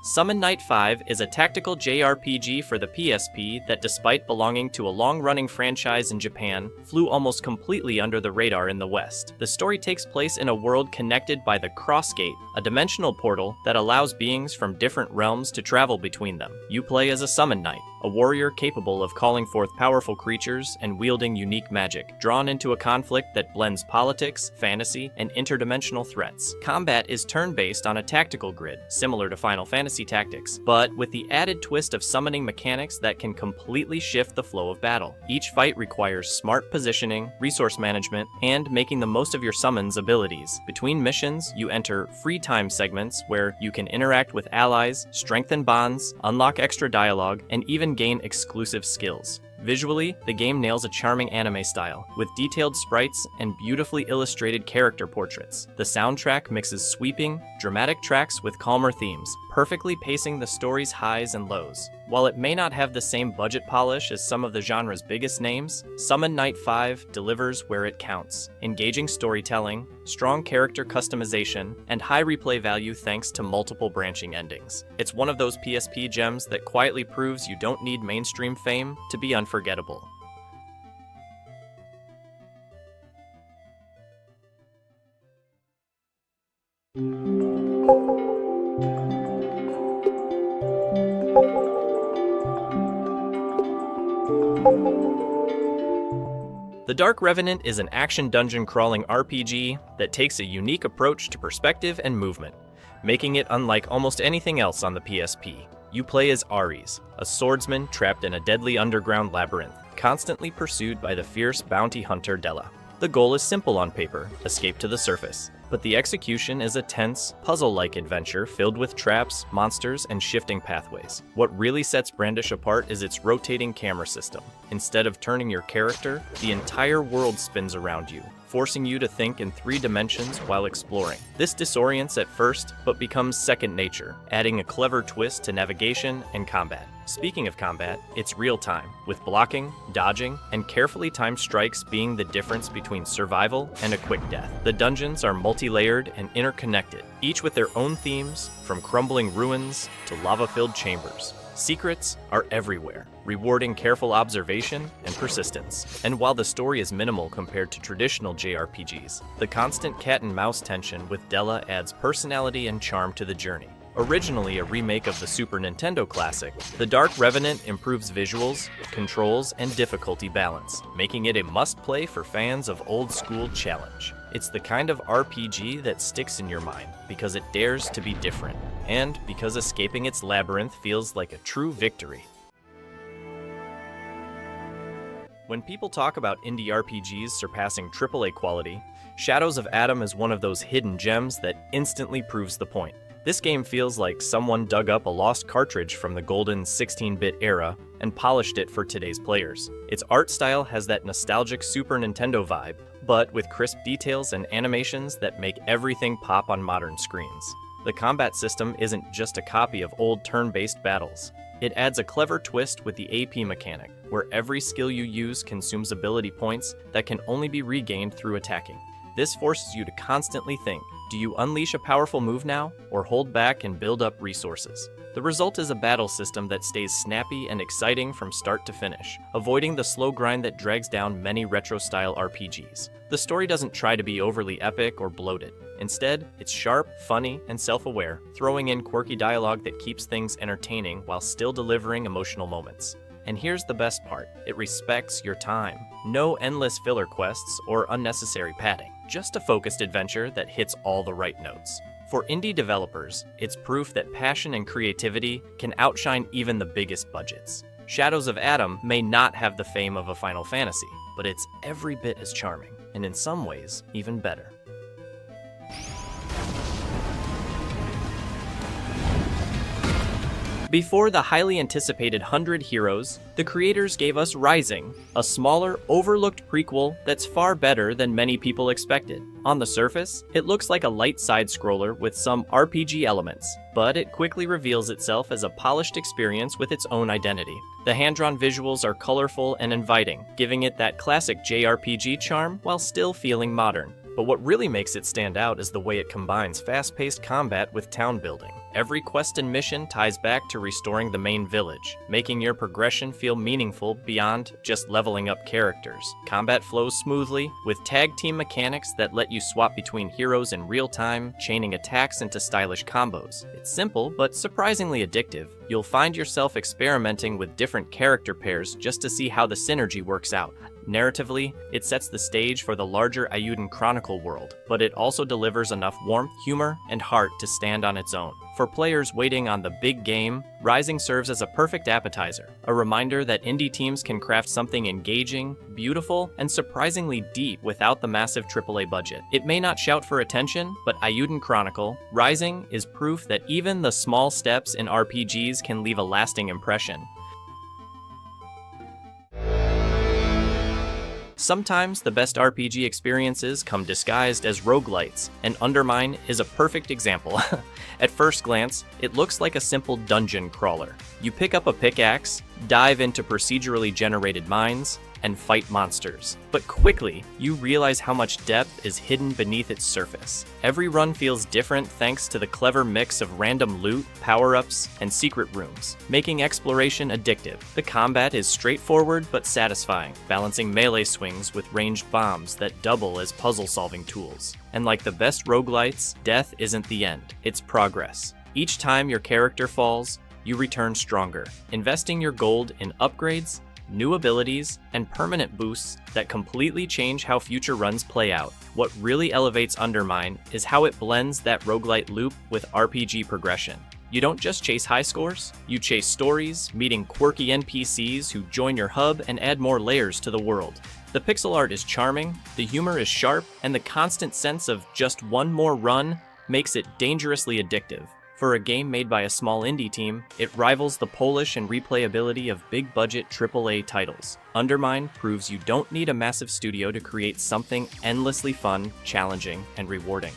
Summon Night 5 is a tactical JRPG for the PSP that, despite belonging to a long-running franchise in Japan, flew almost completely under the radar in the West. The story takes place in a world connected by the Crossgate, a dimensional portal that allows beings from different realms to travel between them. You play as a Summon Knight, a warrior capable of calling forth powerful creatures and wielding unique magic, drawn into a conflict that blends politics, fantasy, and interdimensional threats. Combat is turn-based on a tactical grid, similar to Final Fantasy Tactics, but with the added twist of summoning mechanics that can completely shift the flow of battle. Each fight requires smart positioning, resource management, and making the most of your summons abilities. Between missions, you enter free time segments where you can interact with allies, strengthen bonds, unlock extra dialogue, and even gain exclusive skills. Visually, the game nails a charming anime style, with detailed sprites and beautifully illustrated character portraits. The soundtrack mixes sweeping, dramatic tracks with calmer themes, perfectly pacing the story's highs and lows. While it may not have the same budget polish as some of the genre's biggest names, Summon Night 5 delivers where it counts. Engaging storytelling, strong character customization, and high replay value thanks to multiple branching endings. It's one of those PSP gems that quietly proves you don't need mainstream fame to be unforgettable. The Dark Revenant is an action dungeon crawling RPG that takes a unique approach to perspective and movement, making it unlike almost anything else on the PSP. You play as Ares, a swordsman trapped in a deadly underground labyrinth, constantly pursued by the fierce bounty hunter Della. The goal is simple on paper: escape to the surface. But the execution is a tense, puzzle-like adventure filled with traps, monsters, and shifting pathways. What really sets Brandish apart is its rotating camera system. Instead of turning your character, the entire world spins around you, forcing you to think in 3 dimensions while exploring. This disorients at first, but becomes second nature, adding a clever twist to navigation and combat. Speaking of combat, it's real-time, with blocking, dodging, and carefully timed strikes being the difference between survival and a quick death. The dungeons are multi-layered and interconnected, each with their own themes, from crumbling ruins to lava-filled chambers. Secrets are everywhere, rewarding careful observation and persistence. And while the story is minimal compared to traditional JRPGs, the constant cat-and-mouse tension with Della adds personality and charm to the journey. Originally a remake of the Super Nintendo classic, The Dark Revenant improves visuals, controls, and difficulty balance, making it a must-play for fans of old-school challenge. It's the kind of RPG that sticks in your mind because it dares to be different, and because escaping its labyrinth feels like a true victory. When people talk about indie RPGs surpassing AAA quality, Shadows of Adam is one of those hidden gems that instantly proves the point. This game feels like someone dug up a lost cartridge from the golden 16-bit era and polished it for today's players. Its art style has that nostalgic Super Nintendo vibe, but with crisp details and animations that make everything pop on modern screens. The combat system isn't just a copy of old turn-based battles. It adds a clever twist with the AP mechanic, where every skill you use consumes ability points that can only be regained through attacking. This forces you to constantly think, do you unleash a powerful move now, or hold back and build up resources? The result is a battle system that stays snappy and exciting from start to finish, avoiding the slow grind that drags down many retro-style RPGs. The story doesn't try to be overly epic or bloated. Instead, it's sharp, funny, and self-aware, throwing in quirky dialogue that keeps things entertaining while still delivering emotional moments. And here's the best part, it respects your time. No endless filler quests or unnecessary padding, just a focused adventure that hits all the right notes. For indie developers, it's proof that passion and creativity can outshine even the biggest budgets. Shadows of Adam may not have the fame of a Final Fantasy, but it's every bit as charming, and in some ways, even better. Before the highly anticipated 100 Heroes, the creators gave us Rising, a smaller, overlooked prequel that's far better than many people expected. On the surface, it looks like a light side-scroller with some RPG elements, but it quickly reveals itself as a polished experience with its own identity. The hand-drawn visuals are colorful and inviting, giving it that classic JRPG charm while still feeling modern. But what really makes it stand out is the way it combines fast-paced combat with town building. Every quest and mission ties back to restoring the main village, making your progression feel meaningful beyond just leveling up characters. Combat flows smoothly, with tag team mechanics that let you swap between heroes in real time, chaining attacks into stylish combos. It's simple, but surprisingly addictive. You'll find yourself experimenting with different character pairs just to see how the synergy works out. Narratively, it sets the stage for the larger Eiyuden Chronicle world, but it also delivers enough warmth, humor, and heart to stand on its own. For players waiting on the big game, Rising serves as a perfect appetizer, a reminder that indie teams can craft something engaging, beautiful, and surprisingly deep without the massive AAA budget. It may not shout for attention, but Eiyuden Chronicle, Rising is proof that even the small steps in RPGs can leave a lasting impression. Sometimes the best RPG experiences come disguised as roguelites, and Undermine is a perfect example. At first glance, it looks like a simple dungeon crawler. You pick up a pickaxe, dive into procedurally generated mines, and fight monsters. But quickly, you realize how much depth is hidden beneath its surface. Every run feels different thanks to the clever mix of random loot, power-ups, and secret rooms, making exploration addictive. The combat is straightforward but satisfying, balancing melee swings with ranged bombs that double as puzzle-solving tools. And like the best roguelites, death isn't the end, it's progress. Each time your character falls, you return stronger, investing your gold in upgrades, new abilities, and permanent boosts that completely change how future runs play out. What really elevates Undermine is how it blends that roguelite loop with RPG progression. You don't just chase high scores, you chase stories, meeting quirky NPCs who join your hub and add more layers to the world. The pixel art is charming, the humor is sharp, and the constant sense of just one more run makes it dangerously addictive. For a game made by a small indie team, it rivals the polish and replayability of big-budget AAA titles. Undermine proves you don't need a massive studio to create something endlessly fun, challenging, and rewarding.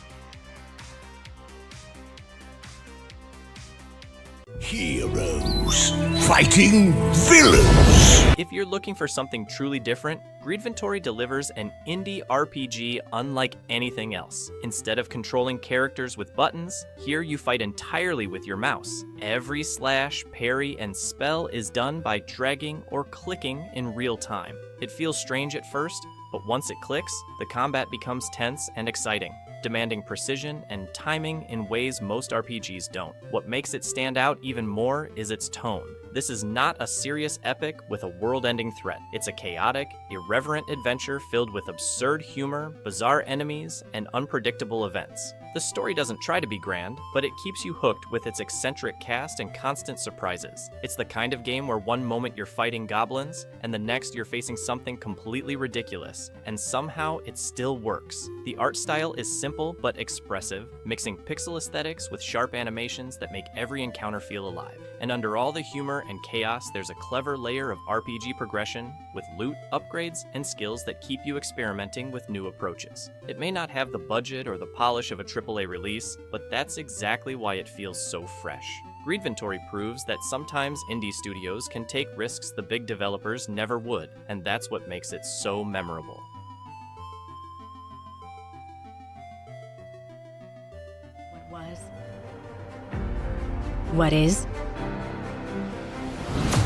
Heroes fighting villains. If you're looking for something truly different, Greedventory delivers an indie RPG unlike anything else. Instead of controlling characters with buttons, here you fight entirely with your mouse. Every slash, parry, and spell is done by dragging or clicking in real time. It feels strange at first, but once it clicks, the combat becomes tense and exciting, demanding precision and timing in ways most RPGs don't. What makes it stand out even more is its tone. This is not a serious epic with a world-ending threat. It's a chaotic, irreverent adventure filled with absurd humor, bizarre enemies, and unpredictable events. The story doesn't try to be grand, but it keeps you hooked with its eccentric cast and constant surprises. It's the kind of game where one moment you're fighting goblins, and the next you're facing something completely ridiculous, and somehow it still works. The art style is simple but expressive, mixing pixel aesthetics with sharp animations that make every encounter feel alive. And under all the humor and chaos, there's a clever layer of RPG progression with loot, upgrades, and skills that keep you experimenting with new approaches. It may not have the budget or the polish of a AAA release, but that's exactly why it feels so fresh. Greedventory proves that sometimes indie studios can take risks the big developers never would, and that's what makes it so memorable. What was, what is,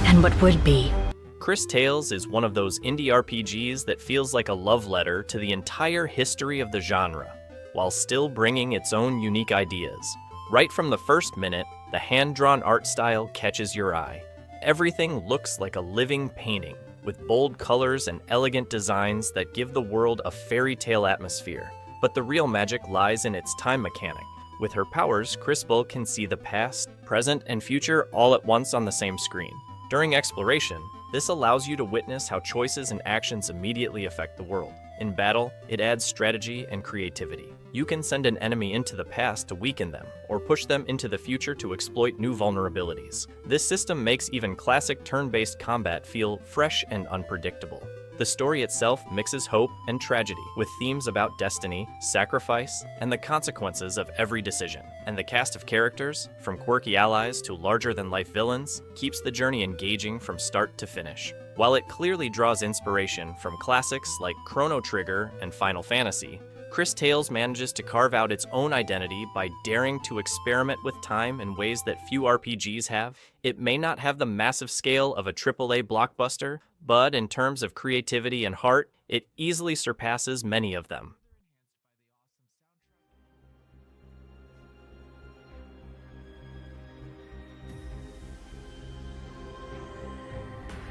and what would be. Cris Tales is one of those indie RPGs that feels like a love letter to the entire history of the genre, while still bringing its own unique ideas. Right from the first minute, the hand-drawn art style catches your eye. Everything looks like a living painting, with bold colors and elegant designs that give the world a fairy tale atmosphere. But the real magic lies in its time mechanic. With her powers, Crisbel can see the past, present, and future all at once on the same screen. During exploration, this allows you to witness how choices and actions immediately affect the world. In battle, it adds strategy and creativity. You can send an enemy into the past to weaken them, or push them into the future to exploit new vulnerabilities. This system makes even classic turn-based combat feel fresh and unpredictable. The story itself mixes hope and tragedy, with themes about destiny, sacrifice, and the consequences of every decision. And the cast of characters, from quirky allies to larger-than-life villains, keeps the journey engaging from start to finish. While it clearly draws inspiration from classics like Chrono Trigger and Final Fantasy, Cris Tales manages to carve out its own identity by daring to experiment with time in ways that few RPGs have. It may not have the massive scale of a AAA blockbuster, but in terms of creativity and heart, it easily surpasses many of them.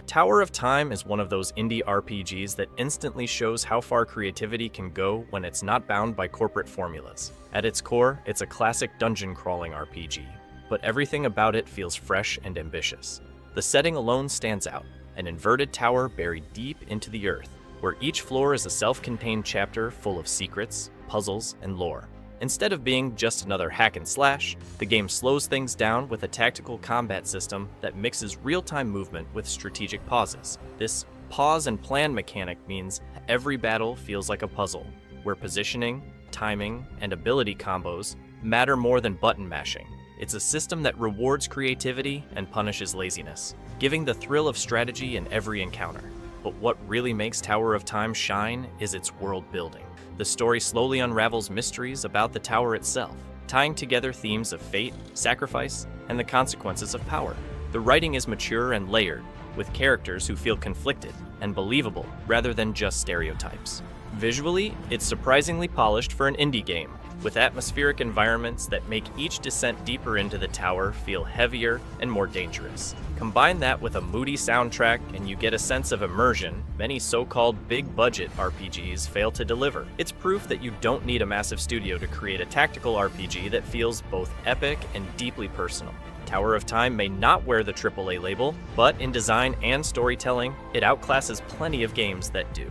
Tower of Time is one of those indie RPGs that instantly shows how far creativity can go when it's not bound by corporate formulas. At its core, it's a classic dungeon crawling RPG, but everything about it feels fresh and ambitious. The setting alone stands out, an inverted tower buried deep into the earth, where each floor is a self-contained chapter full of secrets, puzzles, and lore. Instead of being just another hack and slash, the game slows things down with a tactical combat system that mixes real-time movement with strategic pauses. This pause and plan mechanic means every battle feels like a puzzle, where positioning, timing, and ability combos matter more than button mashing. It's a system that rewards creativity and punishes laziness, giving the thrill of strategy in every encounter. But what really makes Tower of Time shine is its world building. The story slowly unravels mysteries about the tower itself, tying together themes of fate, sacrifice, and the consequences of power. The writing is mature and layered, with characters who feel conflicted and believable rather than just stereotypes. Visually, it's surprisingly polished for an indie game, with atmospheric environments that make each descent deeper into the tower feel heavier and more dangerous. Combine that with a moody soundtrack and you get a sense of immersion many so-called big-budget RPGs fail to deliver. It's proof that you don't need a massive studio to create a tactical RPG that feels both epic and deeply personal. Tower of Time may not wear the AAA label, but in design and storytelling, it outclasses plenty of games that do.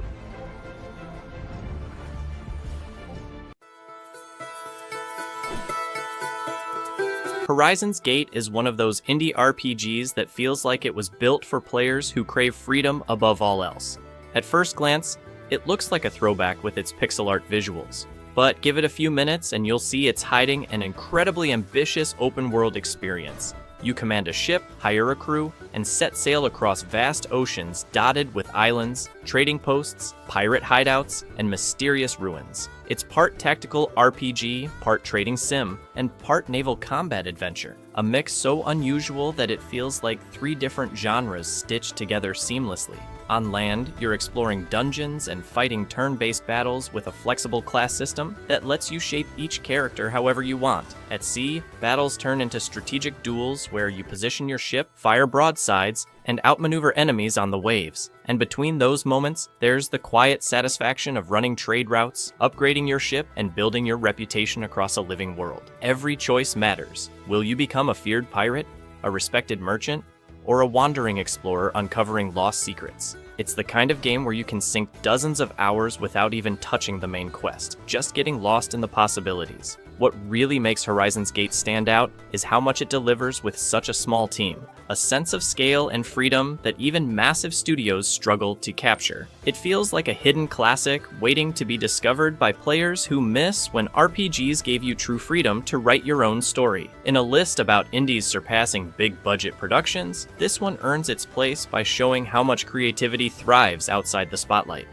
Horizon's Gate is one of those indie RPGs that feels like it was built for players who crave freedom above all else. At first glance, it looks like a throwback with its pixel art visuals, but give it a few minutes and you'll see it's hiding an incredibly ambitious open-world experience. You command a ship, hire a crew, and set sail across vast oceans dotted with islands, trading posts, pirate hideouts, and mysterious ruins. It's part tactical RPG, part trading sim, and part naval combat adventure, a mix so unusual that it feels like 3 different genres stitched together seamlessly. On land, you're exploring dungeons and fighting turn-based battles with a flexible class system that lets you shape each character however you want. At sea, battles turn into strategic duels where you position your ship, fire broadsides, and outmaneuver enemies on the waves. And between those moments, there's the quiet satisfaction of running trade routes, upgrading your ship, and building your reputation across a living world. Every choice matters. Will you become a feared pirate, a respected merchant, or a wandering explorer uncovering lost secrets? It's the kind of game where you can sink dozens of hours without even touching the main quest, just getting lost in the possibilities. What really makes Horizon's Gate stand out is how much it delivers with such a small team, a sense of scale and freedom that even massive studios struggle to capture. It feels like a hidden classic waiting to be discovered by players who miss when RPGs gave you true freedom to write your own story. In a list about indies surpassing big-budget productions, this one earns its place by showing how much creativity thrives outside the spotlight.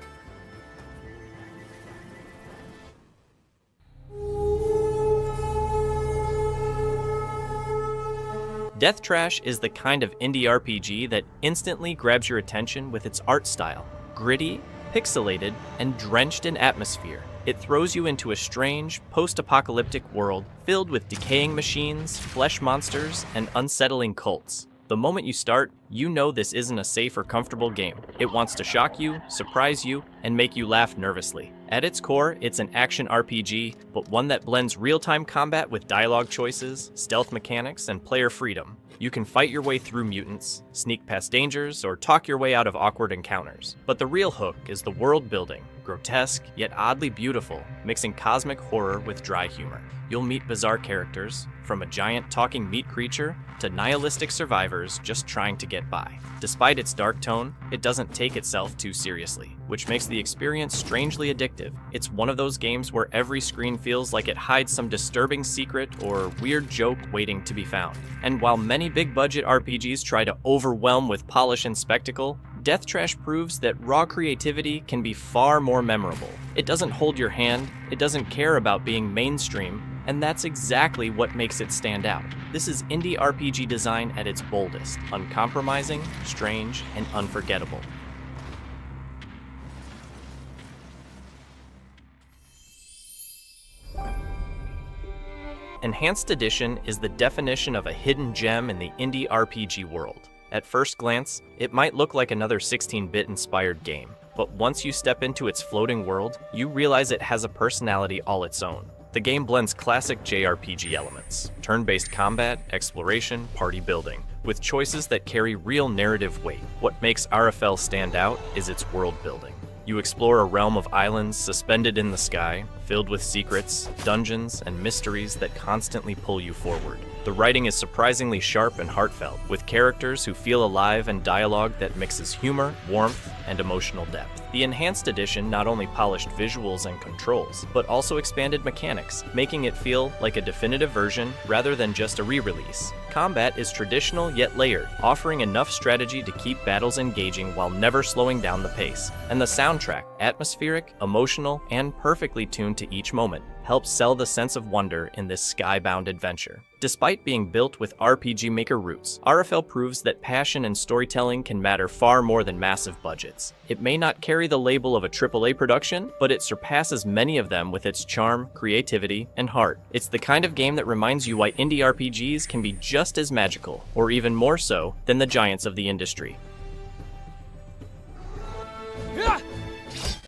Death Trash is the kind of indie RPG that instantly grabs your attention with its art style. Gritty, pixelated, and drenched in atmosphere, it throws you into a strange, post-apocalyptic world filled with decaying machines, flesh monsters, and unsettling cults. The moment you start, you know this isn't a safe or comfortable game. It wants to shock you, surprise you, and make you laugh nervously. At its core, it's an action RPG, but one that blends real-time combat with dialogue choices, stealth mechanics, and player freedom. You can fight your way through mutants, sneak past dangers, or talk your way out of awkward encounters. But the real hook is the world building, grotesque yet oddly beautiful, mixing cosmic horror with dry humor. You'll meet bizarre characters, from a giant talking meat creature to nihilistic survivors just trying to get by. Despite its dark tone, it doesn't take itself too seriously, which makes the experience strangely addictive. It's one of those games where every screen feels like it hides some disturbing secret or weird joke waiting to be found. And while many big-budget RPGs try to overwhelm with polish and spectacle, Death Trash proves that raw creativity can be far more memorable. It doesn't hold your hand, it doesn't care about being mainstream, and that's exactly what makes it stand out. This is indie RPG design at its boldest, uncompromising, strange, and unforgettable. Enhanced Edition is the definition of a hidden gem in the indie RPG world. At first glance, it might look like another 16-bit inspired game, but once you step into its floating world, you realize it has a personality all its own. The game blends classic JRPG elements, turn-based combat, exploration, party building, with choices that carry real narrative weight. What makes RFL stand out is its world building. You explore a realm of islands suspended in the sky, filled with secrets, dungeons, and mysteries that constantly pull you forward. The writing is surprisingly sharp and heartfelt, with characters who feel alive and dialogue that mixes humor, warmth, and emotional depth. The Enhanced Edition not only polished visuals and controls, but also expanded mechanics, making it feel like a definitive version rather than just a re-release. Combat is traditional yet layered, offering enough strategy to keep battles engaging while never slowing down the pace. And the soundtrack, atmospheric, emotional, and perfectly tuned to each moment, helps sell the sense of wonder in this skybound adventure. Despite being built with RPG Maker roots, RFL proves that passion and storytelling can matter far more than massive budgets. It may not carry the label of a AAA production, but it surpasses many of them with its charm, creativity, and heart. It's the kind of game that reminds you why indie RPGs can be just as magical, or even more so, than the giants of the industry.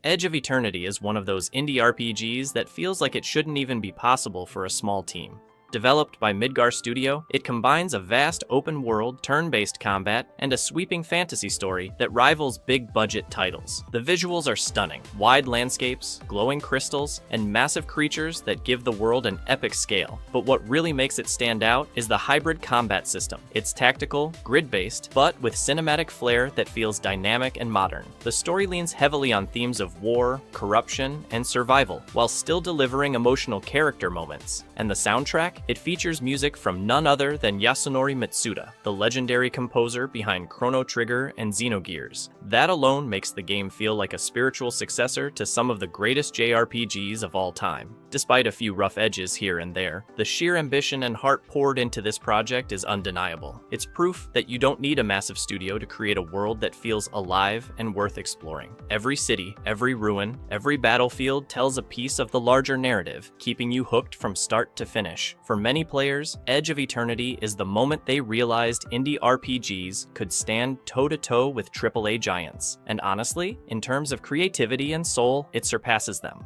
Edge of Eternity is one of those indie RPGs that feels like it shouldn't even be possible for a small team. Developed by Midgar Studio, it combines a vast open-world, turn-based combat and a sweeping fantasy story that rivals big-budget titles. The visuals are stunning, wide landscapes, glowing crystals, and massive creatures that give the world an epic scale. But what really makes it stand out is the hybrid combat system. It's tactical, grid-based, but with cinematic flair that feels dynamic and modern. The story leans heavily on themes of war, corruption, and survival, while still delivering emotional character moments. And the soundtrack? It features music from none other than Yasunori Mitsuda, the legendary composer behind Chrono Trigger and Xenogears. That alone makes the game feel like a spiritual successor to some of the greatest JRPGs of all time. Despite a few rough edges here and there, the sheer ambition and heart poured into this project is undeniable. It's proof that you don't need a massive studio to create a world that feels alive and worth exploring. Every city, every ruin, every battlefield tells a piece of the larger narrative, keeping you hooked from start to finish. For many players, Edge of Eternity is the moment they realized indie RPGs could stand toe-to-toe with AAA giants. And honestly, in terms of creativity and soul, it surpasses them.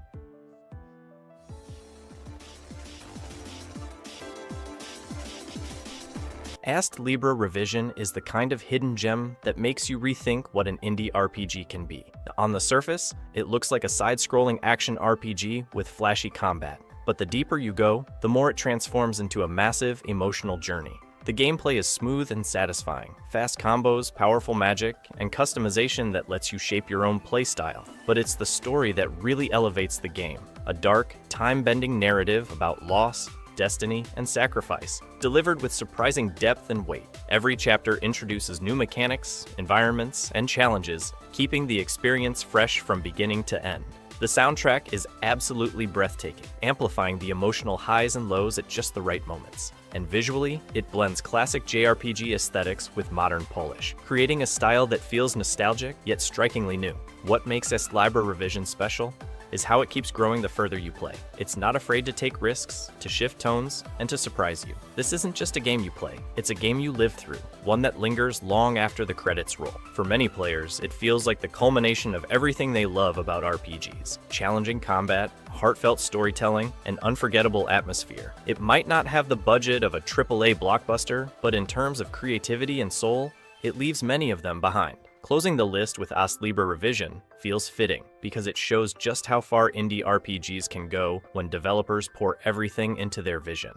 Ast Libra Revision is the kind of hidden gem that makes you rethink what an indie RPG can be. On the surface, it looks like a side-scrolling action RPG with flashy combat. But the deeper you go, the more it transforms into a massive, emotional journey. The gameplay is smooth and satisfying, fast combos, powerful magic, and customization that lets you shape your own playstyle. But it's the story that really elevates the game, a dark, time-bending narrative about loss, destiny, and sacrifice, delivered with surprising depth and weight. Every chapter introduces new mechanics, environments, and challenges, keeping the experience fresh from beginning to end. The soundtrack is absolutely breathtaking, amplifying the emotional highs and lows at just the right moments. And visually, it blends classic JRPG aesthetics with modern polish, creating a style that feels nostalgic yet strikingly new. What makes Ast Libra Revision special is how it keeps growing the further you play. It's not afraid to take risks, to shift tones, and to surprise you. This isn't just a game you play, it's a game you live through, one that lingers long after the credits roll. For many players, it feels like the culmination of everything they love about RPGs. Challenging combat, heartfelt storytelling, and unforgettable atmosphere. It might not have the budget of a AAA blockbuster, but in terms of creativity and soul, it leaves many of them behind. Closing the list with Ast Libra Revision feels fitting because it shows just how far indie RPGs can go when developers pour everything into their vision.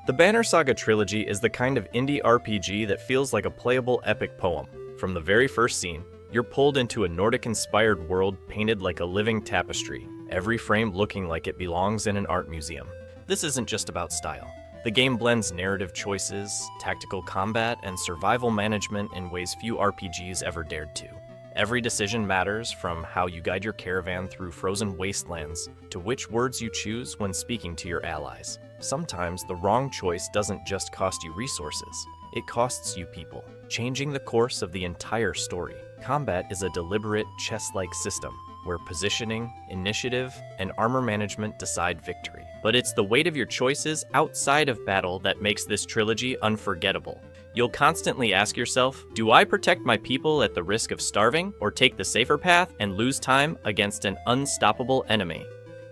The Banner Saga trilogy is the kind of indie RPG that feels like a playable epic poem. From the very first scene, you're pulled into a Nordic-inspired world painted like a living tapestry, every frame looking like it belongs in an art museum. This isn't just about style. The game blends narrative choices, tactical combat, and survival management in ways few RPGs ever dared to. Every decision matters, from how you guide your caravan through frozen wastelands to which words you choose when speaking to your allies. Sometimes the wrong choice doesn't just cost you resources, it costs you people, changing the course of the entire story. Combat is a deliberate, chess-like system, where positioning, initiative, and armor management decide victory. But it's the weight of your choices outside of battle that makes this trilogy unforgettable. You'll constantly ask yourself, do I protect my people at the risk of starving, or take the safer path and lose time against an unstoppable enemy?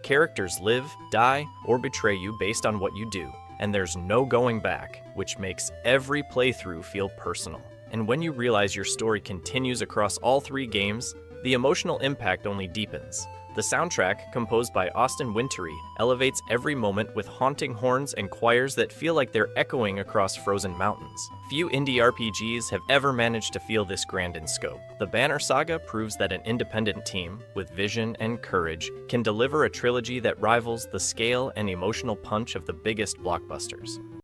Characters live, die, or betray you based on what you do, and there's no going back, which makes every playthrough feel personal. And when you realize your story continues across all three games, the emotional impact only deepens. The soundtrack, composed by Austin Wintory, elevates every moment with haunting horns and choirs that feel like they're echoing across frozen mountains. Few indie RPGs have ever managed to feel this grand in scope. The Banner Saga proves that an independent team, with vision and courage, can deliver a trilogy that rivals the scale and emotional punch of the biggest blockbusters.